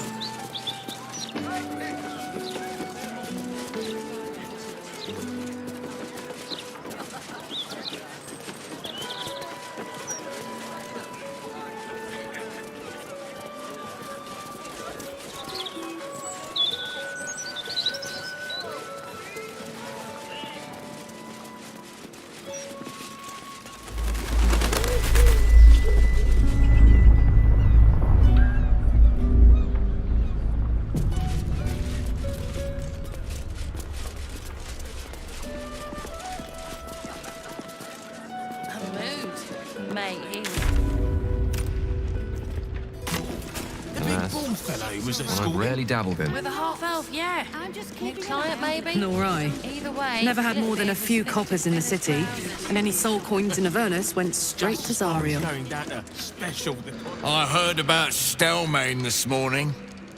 [SPEAKER 8] I've rarely dabbled in.
[SPEAKER 1] With a half-elf, yeah.
[SPEAKER 14] I'm just
[SPEAKER 1] New client, maybe?
[SPEAKER 10] Nor I.
[SPEAKER 1] Either way.
[SPEAKER 10] Never had more than a few coppers in the city, and any soul coins in Avernus went straight to Zariel.
[SPEAKER 12] Going down to special.
[SPEAKER 18] I heard about Stelmane this morning.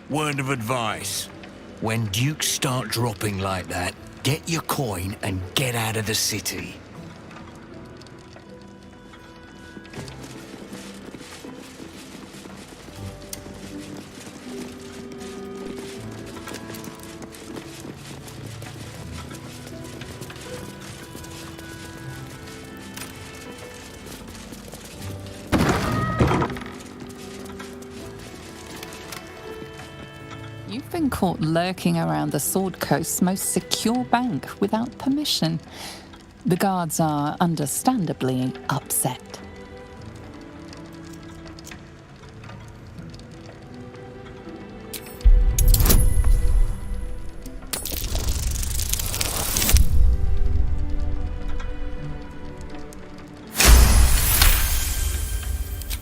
[SPEAKER 18] Word of advice. When dukes start dropping like that, get your coin and get out of the city.
[SPEAKER 9] You've been caught lurking around the Sword Coast's most secure bank without permission. The guards are understandably upset.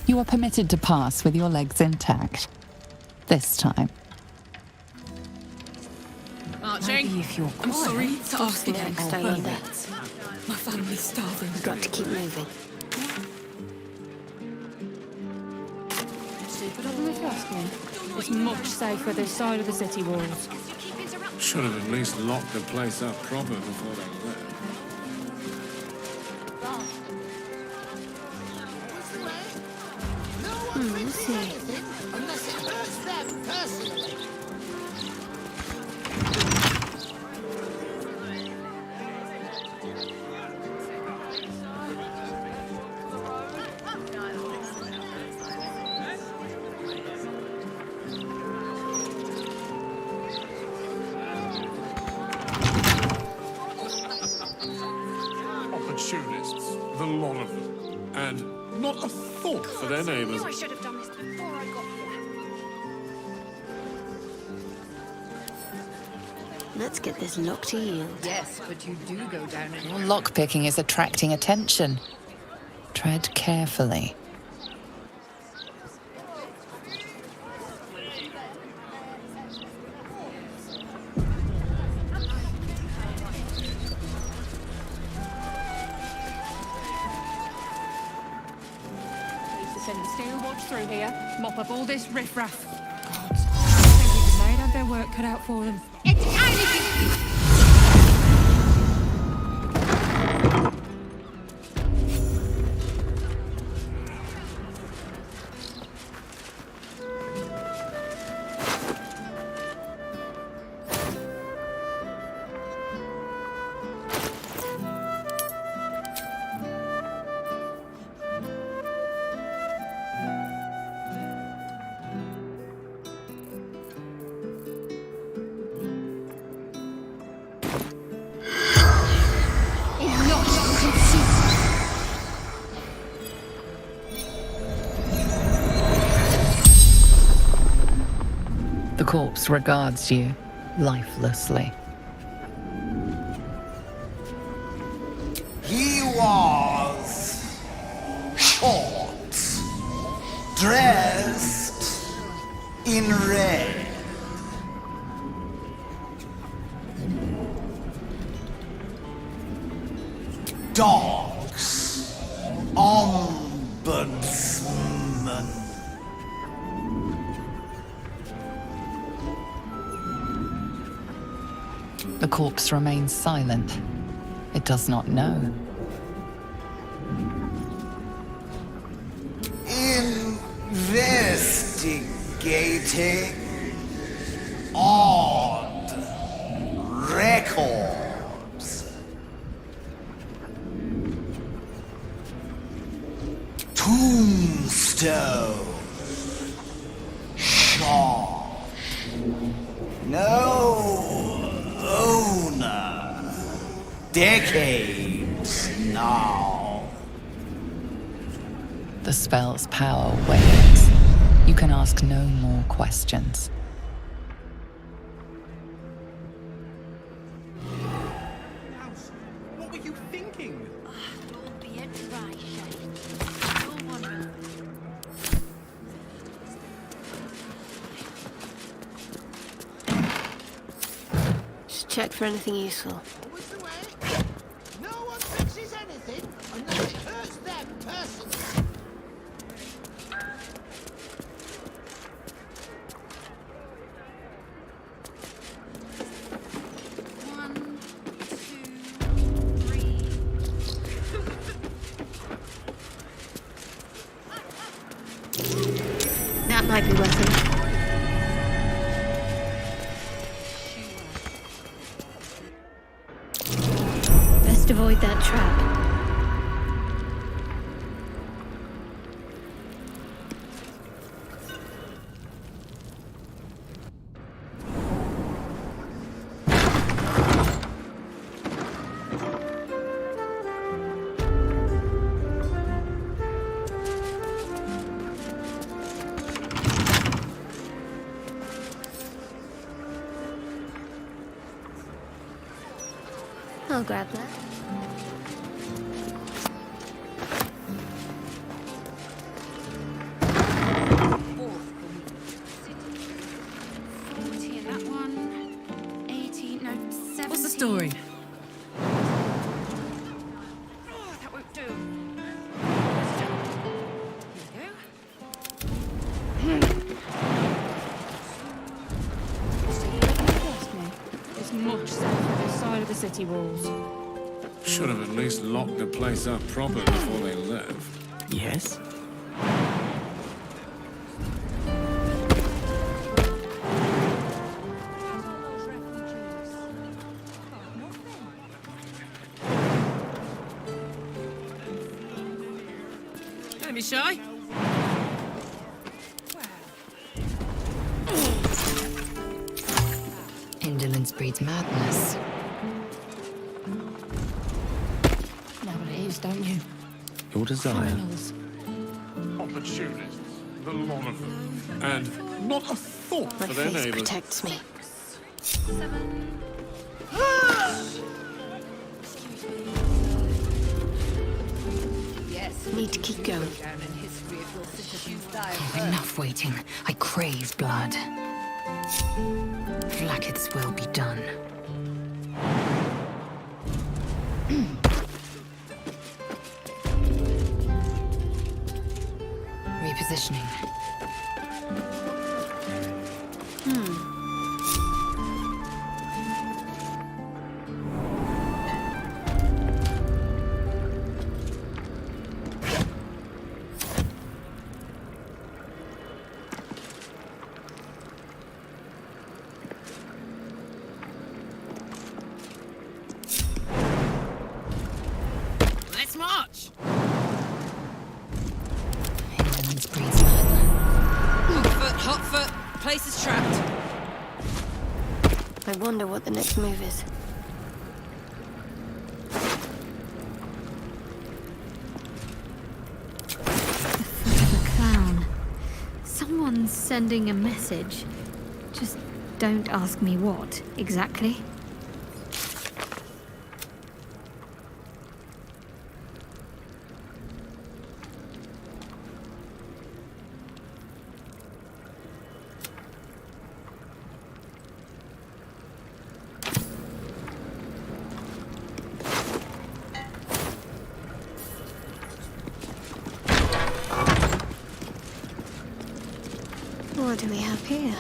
[SPEAKER 9] You are permitted to pass with your legs intact. This time.
[SPEAKER 10] Maybe if you're
[SPEAKER 24] I'm
[SPEAKER 10] quiet.
[SPEAKER 24] sorry to ask again,
[SPEAKER 21] Next, I
[SPEAKER 24] but
[SPEAKER 21] wonder.
[SPEAKER 24] my family's starving.
[SPEAKER 21] We've got to keep moving.
[SPEAKER 1] Super problem if you ask me. It's much safer this side of the city walls.
[SPEAKER 3] Should have at least locked the place up proper before they left.
[SPEAKER 21] Let's see.
[SPEAKER 14] Unless it hurts them personally.
[SPEAKER 3] Opportunists, the lot of them. And not a thought for their neighbours.
[SPEAKER 14] I should have done this before I got here.
[SPEAKER 21] Let's get this lock to yield.
[SPEAKER 1] Yes, but you do go down in
[SPEAKER 9] Your lockpicking is attracting attention. Tread carefully.
[SPEAKER 1] Send the steel watch through here, mop up all this riffraff. Gods, I think even they'd have their work cut out for them.
[SPEAKER 14] It's time
[SPEAKER 9] The corpse regards you lifelessly.
[SPEAKER 6] in red. Dogs. Ombudsman.
[SPEAKER 9] The corpse remains silent. It does not know.
[SPEAKER 6] Investigating odd records. Tombstone. Shaw. No owner. Decades now.
[SPEAKER 9] The spell's power wanes. You can ask no more questions.
[SPEAKER 7] What were you thinking?
[SPEAKER 14] Don't be a dry shade. No wonder.
[SPEAKER 21] Just check for anything useful.
[SPEAKER 14] No one fixes anything unless it hurts them personally.
[SPEAKER 21] That might be worth it. Best avoid that trap. I'll grab that.
[SPEAKER 10] What's the story?
[SPEAKER 1] That won't do. It's much safer this side of the city walls.
[SPEAKER 3] Should have at least locked the place up proper before they left.
[SPEAKER 6] Yes?
[SPEAKER 10] Don't be shy.
[SPEAKER 9] Indolence breeds madness.
[SPEAKER 1] Know what it is, don't you?
[SPEAKER 3] Your desire.
[SPEAKER 1] Criminals.
[SPEAKER 3] Opportunists. The lot of them. And not a thought
[SPEAKER 21] My
[SPEAKER 3] for their
[SPEAKER 21] face
[SPEAKER 3] neighbors.
[SPEAKER 21] protects me.
[SPEAKER 14] Yes.
[SPEAKER 21] Need to keep going.
[SPEAKER 9] Enough waiting. I crave blood. Blacketh's will be done. Repositioning.
[SPEAKER 10] Let's march.
[SPEAKER 9] Indolence breeds madness.
[SPEAKER 10] Hot foot. Place is trapped.
[SPEAKER 21] I wonder what the next move is. The foot of a clown. Someone's sending a message. Just don't ask me what exactly. do we have here?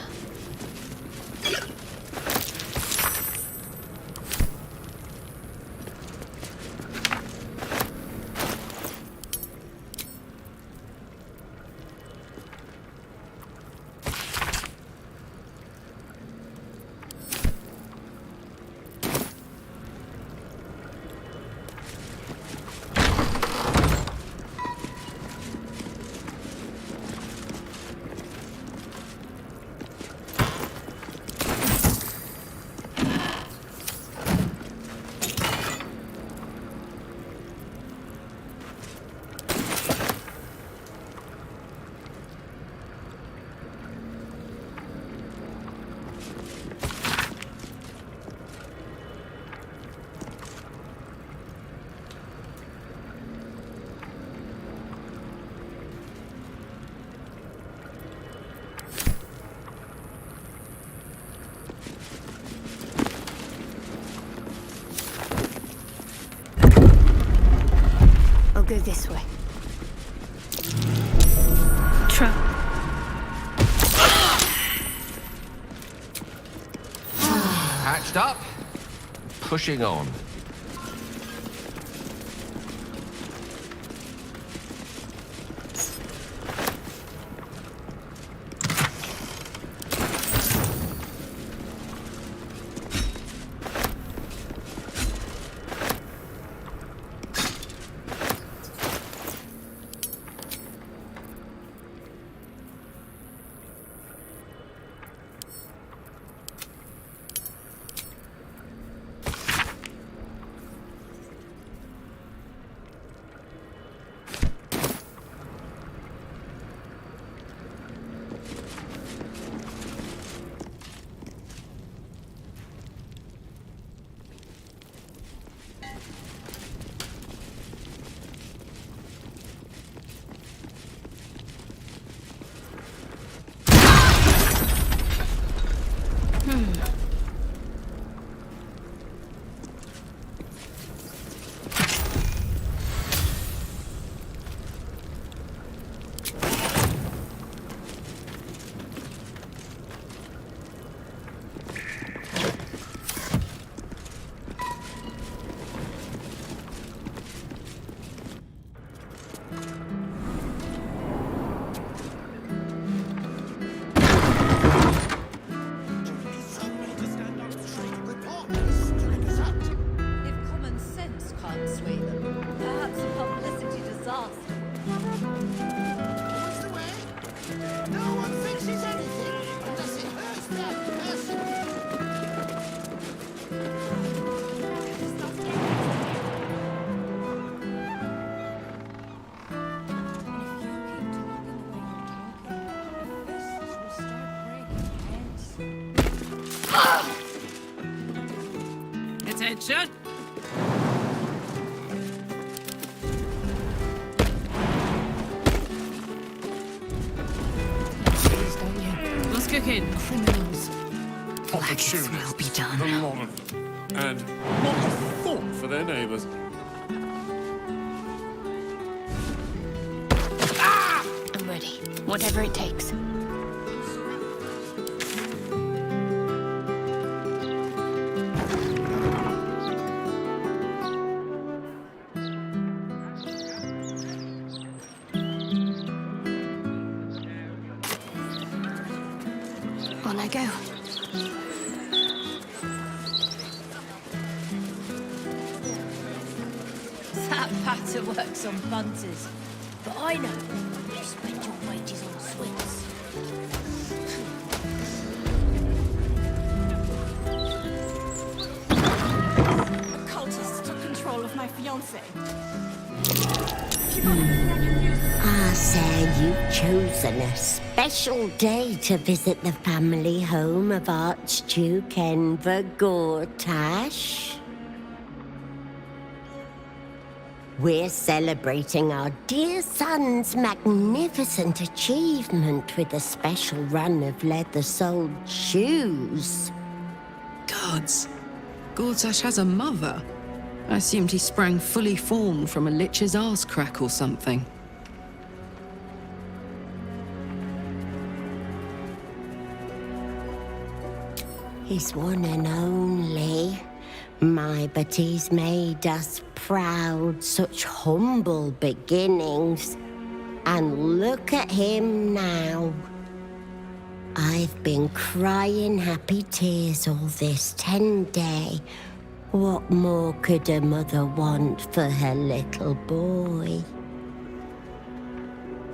[SPEAKER 21] I'll go this way. Trap.
[SPEAKER 8] Hatched up. Pushing on.
[SPEAKER 10] Attention! What's cooking?
[SPEAKER 21] Criminals. Blackest will be done.
[SPEAKER 12] And not a thought for their neighbours.
[SPEAKER 21] I'm ready. Whatever it takes. On I go.
[SPEAKER 14] That patter works on bunters. But I know you spend your wages on sweets. The cultists took control of my fiancé.
[SPEAKER 11] Ah, sir, you've chosen a special day to visit the family home of Archduke Enver Gortash. We're celebrating our dear son's magnificent achievement with a special run of leather-soled shoes.
[SPEAKER 10] Gods. Gortash has a mother. I assumed he sprang fully formed from a lich's arse crack or something.
[SPEAKER 11] His one and only. My, but he's made us proud, such humble beginnings. And look at him now. I've been crying happy tears all this 10 day. What more could a mother want for her little boy?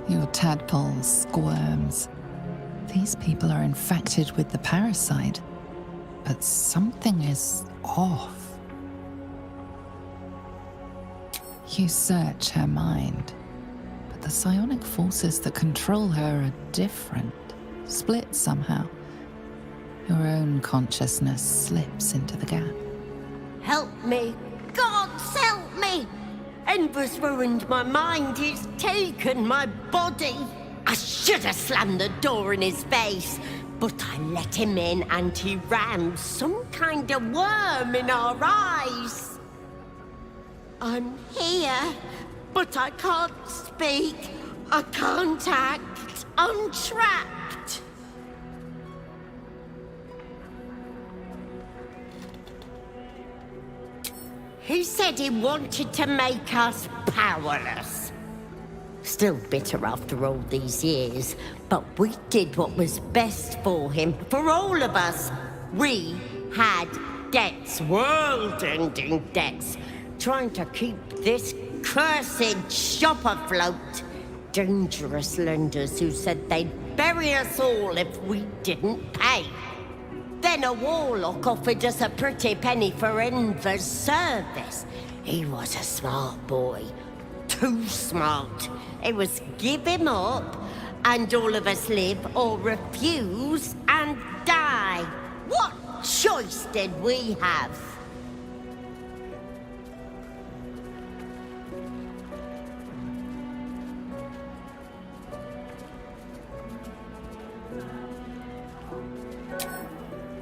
[SPEAKER 9] Your tadpole squirms. These people are infected with the parasite, but something is off. You search her mind, but the psionic forces that control her are different, split somehow. Your own consciousness slips into the gap.
[SPEAKER 11] Help me! Gods, help me! Enver's ruined my mind, he's taken my body. I should have slammed the door in his face, but I let him in and he rammed some kind of worm in our eyes. I'm here, but I can't speak. I can't act. I'm trapped. He said he wanted to make us powerless. Still bitter after all these years, but we did what was best for him, for all of us. We had debts, world-ending debts, trying to keep this cursed shop afloat. Dangerous lenders who said they'd bury us all if we didn't pay. Then a warlock offered us a pretty penny for Enver's service. He was a smart boy. Too smart. It was give him up, and all of us live, or refuse and die. What choice did we have?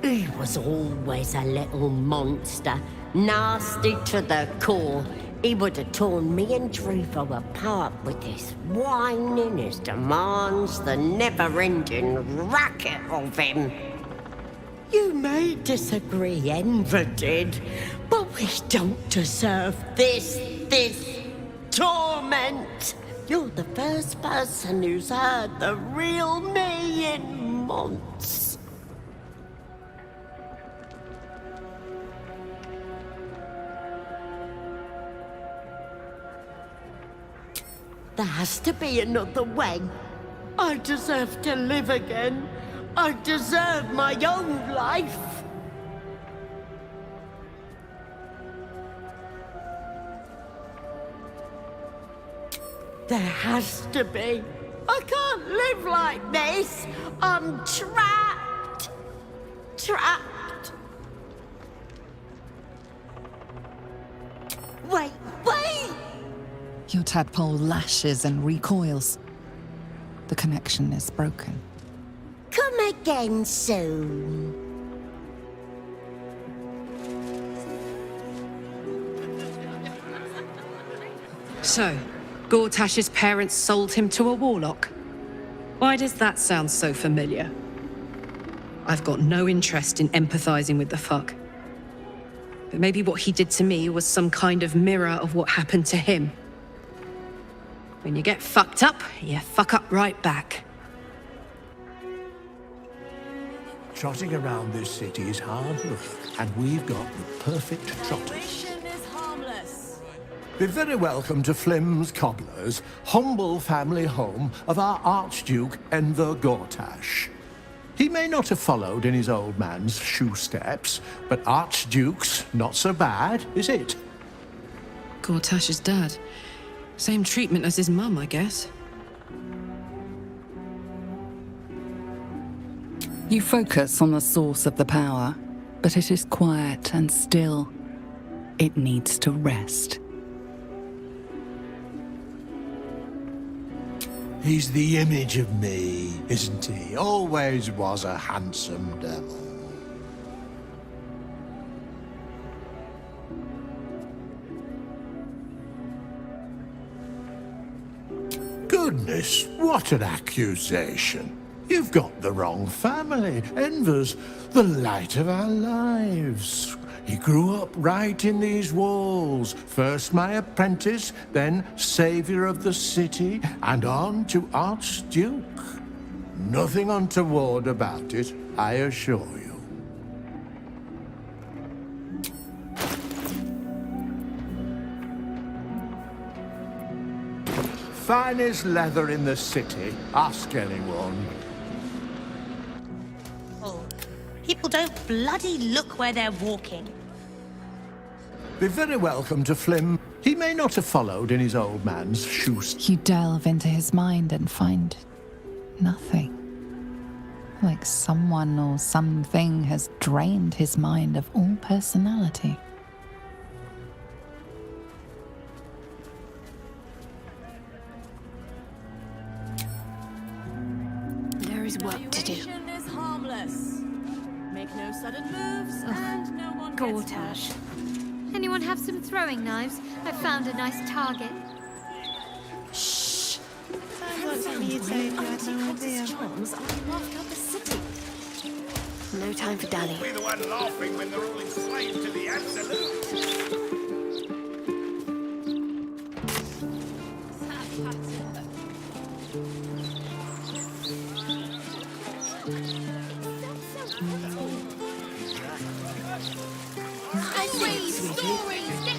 [SPEAKER 11] He was always a little monster, nasty to the core. He would have torn me and Druvo apart with his whining, his demands, the never-ending racket of him. You may disagree, Enver did, but we don't deserve this torment. You're the first person who's heard the real me in months. There has to be another way. I deserve to live again. I deserve my own life. There has to be. I can't live like this. I'm trapped. Trapped. Wait, wait!
[SPEAKER 9] Your tadpole lashes and recoils. The connection is broken.
[SPEAKER 11] Come again soon.
[SPEAKER 10] So, Gortash's parents sold him to a warlock. Why does that sound so familiar? I've got no interest in empathizing with the fuck. But maybe what he did to me was some kind of mirror of what happened to him. When you get fucked up, you fuck up right back.
[SPEAKER 5] Trotting around this city is hard work, and we've got the perfect trotters.
[SPEAKER 24] Is harmless.
[SPEAKER 5] Be very welcome to Flim's Cobblers, humble family home of our Archduke Enver Gortash. He may not have followed in his old man's shoe steps, but Archduke's not so bad, is it?
[SPEAKER 10] Gortash's dad. Same treatment as his mum, I guess.
[SPEAKER 9] You focus on the source of the power, but it is quiet and still. It needs to rest.
[SPEAKER 5] He's the image of me, isn't he? Always was a handsome devil. Goodness, what an accusation. You've got the wrong family. Enver's the light of our lives. He grew up right in these walls. First my apprentice, then saviour of the city, and on to Archduke. Nothing untoward about it, I assure you. Finest leather in the city. Ask anyone.
[SPEAKER 13] People don't bloody look where they're walking.
[SPEAKER 5] Be very welcome to Flim. He may not have followed in his old man's shoes.
[SPEAKER 9] You delve into his mind and find nothing. Like someone or something has drained his mind of all personality.
[SPEAKER 21] There is work to do.
[SPEAKER 24] Is harmless. Make no sudden moves, and no one gets hurt.
[SPEAKER 21] Anyone have some throwing knives? I found a nice target.
[SPEAKER 24] Shh. Sounds like you'd say if you had no idea. Charms are laughed out the city. No time for dallying.
[SPEAKER 18] Be the one laughing when they're all enslaved to the absolute.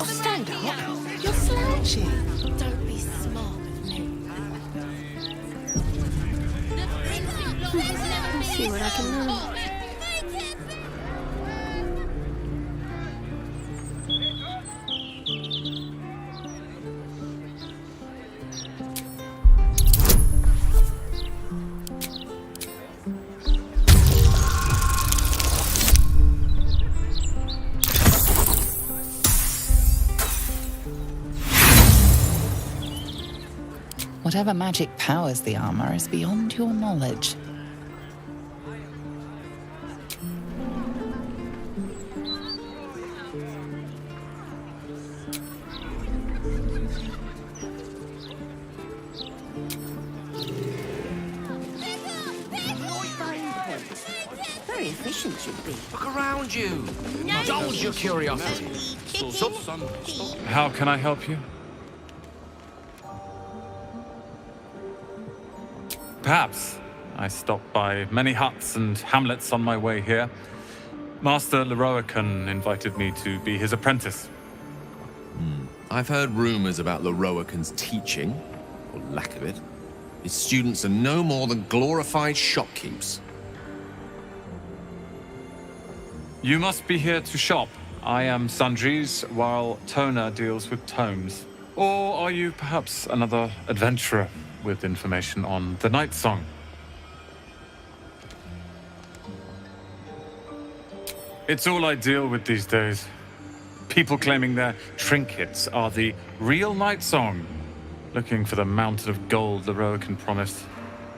[SPEAKER 24] Oh, stand up. You're slouching. Don't be smart with me. Let's see what I can learn.
[SPEAKER 9] Whatever magic powers the armor is beyond your knowledge.
[SPEAKER 24] Very efficient you'd be.
[SPEAKER 8] Look around you. Indulge your curiosity.
[SPEAKER 12] How can I help you? Perhaps. I stopped by many huts and hamlets on my way here. Master Leroican invited me to be his apprentice.
[SPEAKER 8] I've heard rumors about Leroican's teaching, or lack of it. His students are no more than glorified shopkeepers.
[SPEAKER 12] You must be here to shop. I am Sundries, while Tona deals with tomes. Or are you perhaps another adventurer with information on the Night Song? It's all I deal with these days. People claiming their trinkets are the real Night Song, looking for the mountain of gold Leroican promised.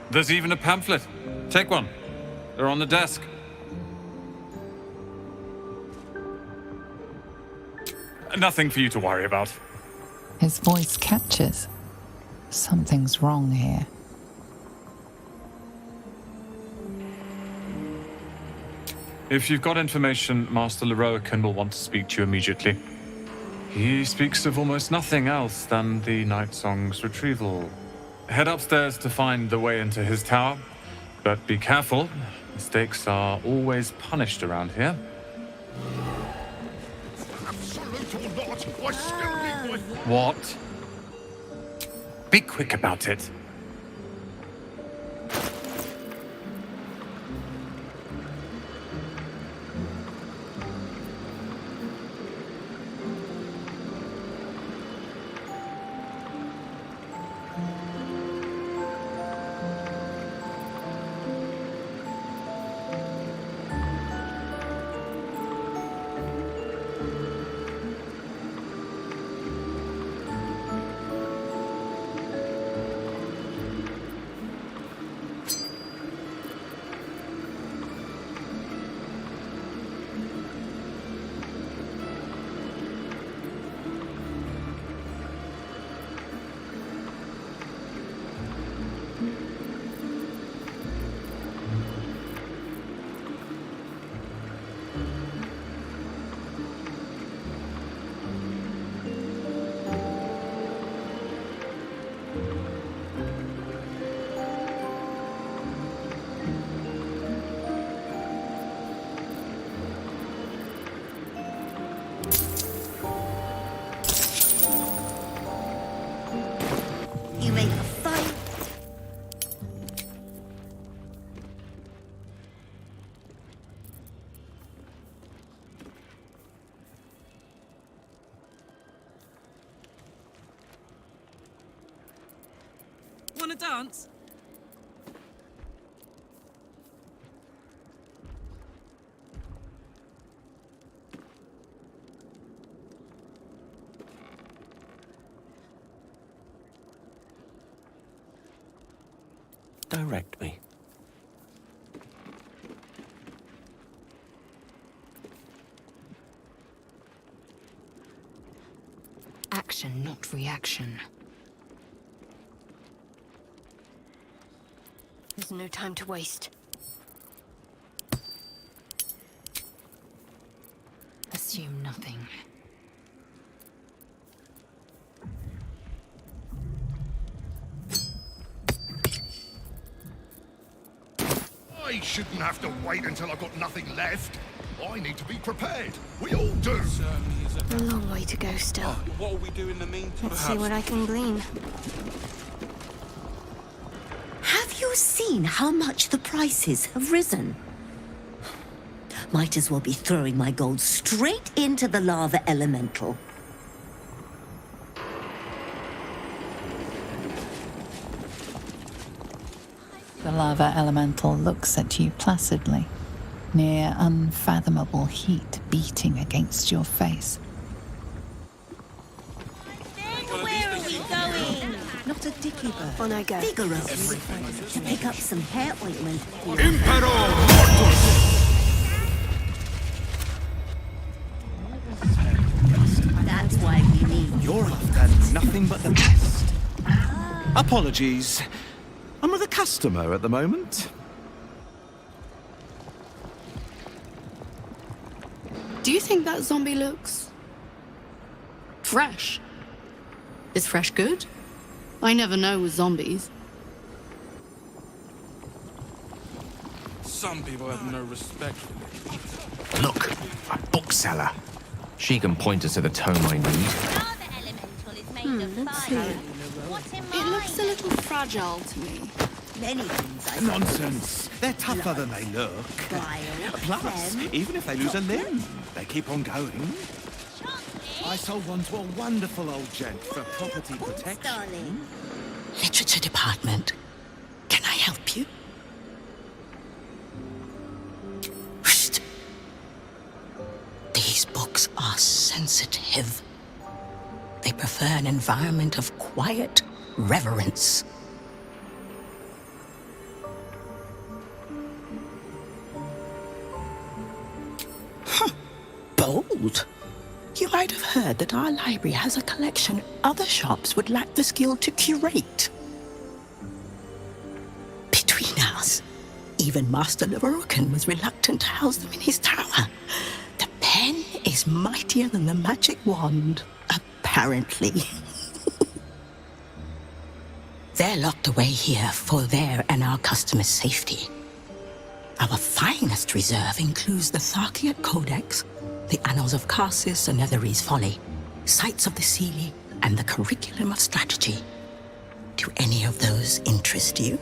[SPEAKER 12] There's even a pamphlet. Take one. They're on the desk. Nothing for you to worry about.
[SPEAKER 9] His voice catches. Something's wrong here.
[SPEAKER 12] If you've got information, Master Leroican will want to speak to you immediately. He speaks of almost nothing else than the Night Song's retrieval. Head upstairs to find the way into his tower, but be careful. Mistakes are always punished around here. What? Be quick about it.
[SPEAKER 10] to dance?
[SPEAKER 6] Direct me.
[SPEAKER 15] Action, not reaction. There's no time to waste. Assume nothing.
[SPEAKER 16] I shouldn't have to wait until I've got nothing left. I need to be prepared. We all do.
[SPEAKER 15] A long way to go still.
[SPEAKER 7] What will we do in the meantime?
[SPEAKER 15] Let's see what I can glean.
[SPEAKER 22] Have you seen how much the prices have risen? Might as well be throwing my gold straight into the lava elemental.
[SPEAKER 9] The lava elemental looks at you placidly, near unfathomable heat beating against your face.
[SPEAKER 22] Where are we going? Not a dicky bird. On I go. Figaro. To pick up some hair ointment. That's why we need.
[SPEAKER 23] You're after nothing but the best. Apologies. I'm with a customer at the moment.
[SPEAKER 10] Do you think that zombie looks fresh? Is fresh good? I never know with zombies.
[SPEAKER 7] Some people have no respect for me.
[SPEAKER 8] Look, a bookseller. She can point us to the tome I need.
[SPEAKER 15] Let's see.
[SPEAKER 10] It looks a little fragile to me.
[SPEAKER 22] Many things
[SPEAKER 23] Nonsense. They're tougher than they look. Plus, even if they lose a limb, they keep on going. I sold one to a wonderful old gent for property protection.
[SPEAKER 22] Literature department. Can I help you? Whoosh. These books are sensitive. They prefer an environment of quiet reverence. Bold. You might have heard that our library has a collection other shops would lack the skill to curate. Between us, even Master Lerocan was reluctant to house them in his tower. The pen is mightier than the magic wand, apparently. They're locked away here for their and our customers' safety. Our finest reserve includes the Tharkiot Codex, the Annals of Karsus and Netherese Folly, Sights of the Seelie, and the Curriculum of Strategy. Do any of those interest you?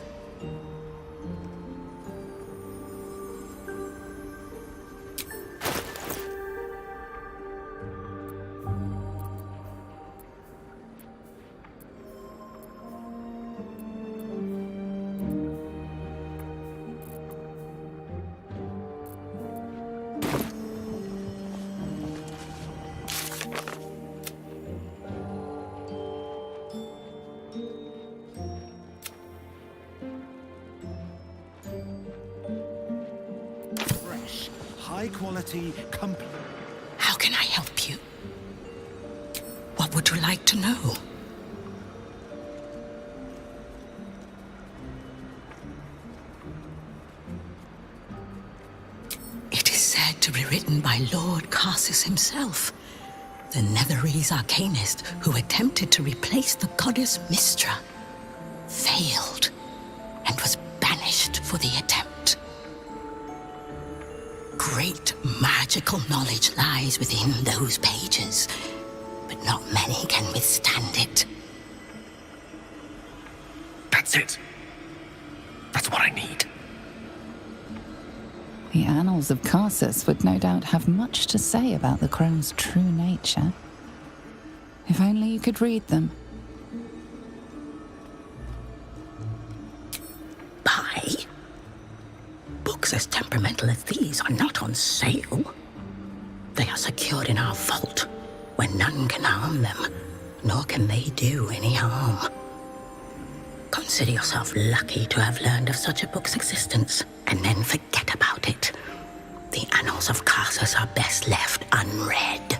[SPEAKER 23] High quality, complete.
[SPEAKER 22] How can I help you? What would you like to know? It is said to be written by Lord Karsus himself, the Netherese arcanist who attempted to replace the goddess Mystra, failed, and was banished for the attempt. Great magical knowledge lies within those pages, but not many can withstand it.
[SPEAKER 23] That's it. That's what I need.
[SPEAKER 9] The Annals of Karsus would no doubt have much to say about the crone's true nature. If only you could read them.
[SPEAKER 22] books as temperamental as these are not on sale. They are secured in our vault, where none can harm them, nor can they do any harm. Consider yourself lucky to have learned of such a book's existence, and then forget about it. The annals of Carthus are best left unread.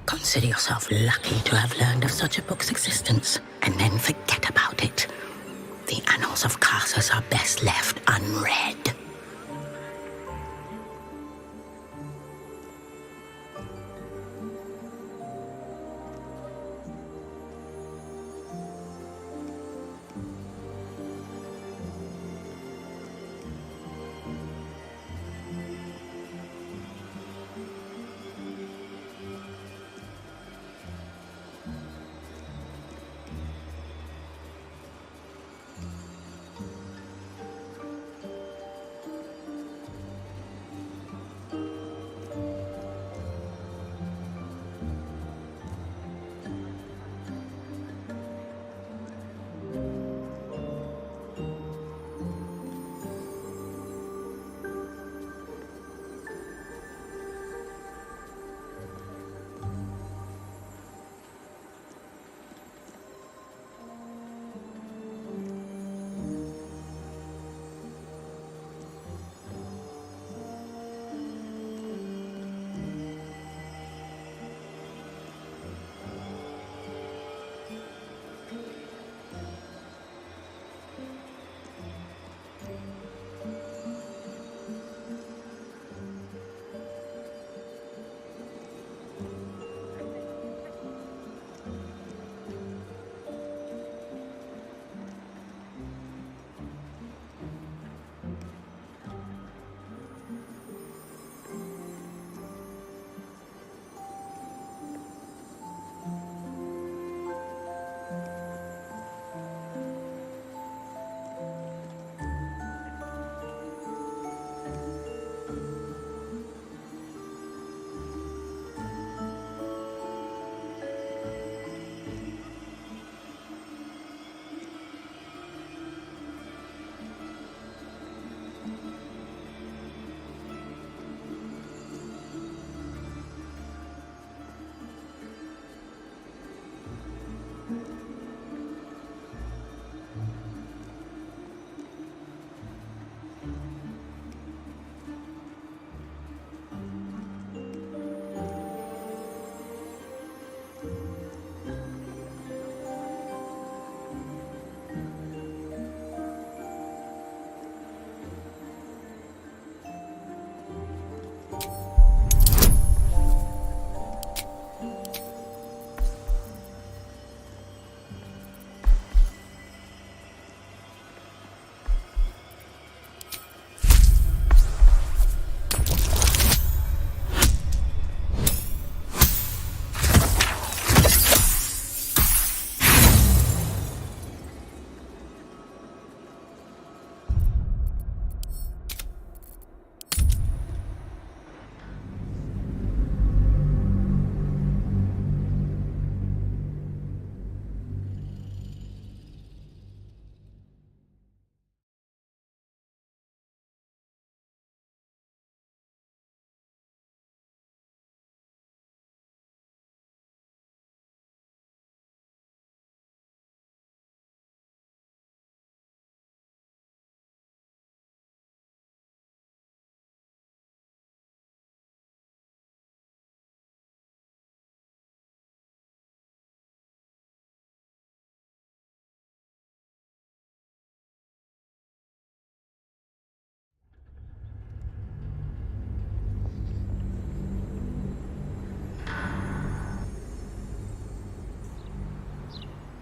[SPEAKER 22] Consider yourself lucky to have learned of such a book's existence, and then forget about it. The annals of Carthus are best left unread.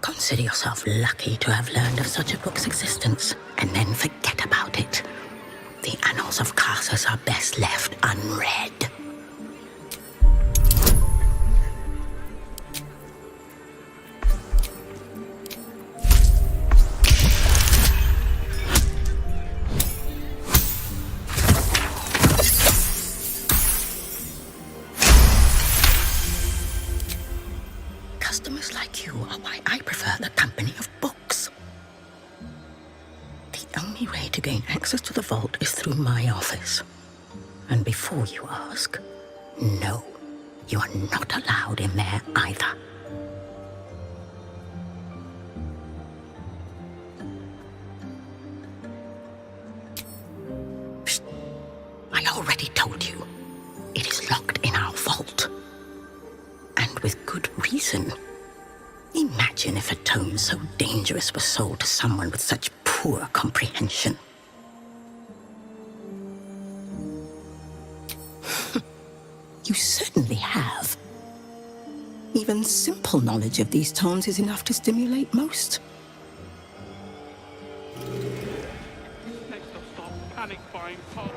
[SPEAKER 22] Consider yourself lucky to have learned of such a book's existence, and then forget about it. The annals of Carthus are best left unread. Customers like you are why I prefer the company of books. The only way to gain access to the vault is through my office. And before you ask, no, you are not allowed in there either. Psst. I already told you. It is locked in our vault. And with good reason. Imagine if a tome so dangerous was sold to someone with such poor comprehension. You certainly have. Even simple knowledge of these tomes is enough to stimulate most.
[SPEAKER 2] Next up, stop panic buying pop.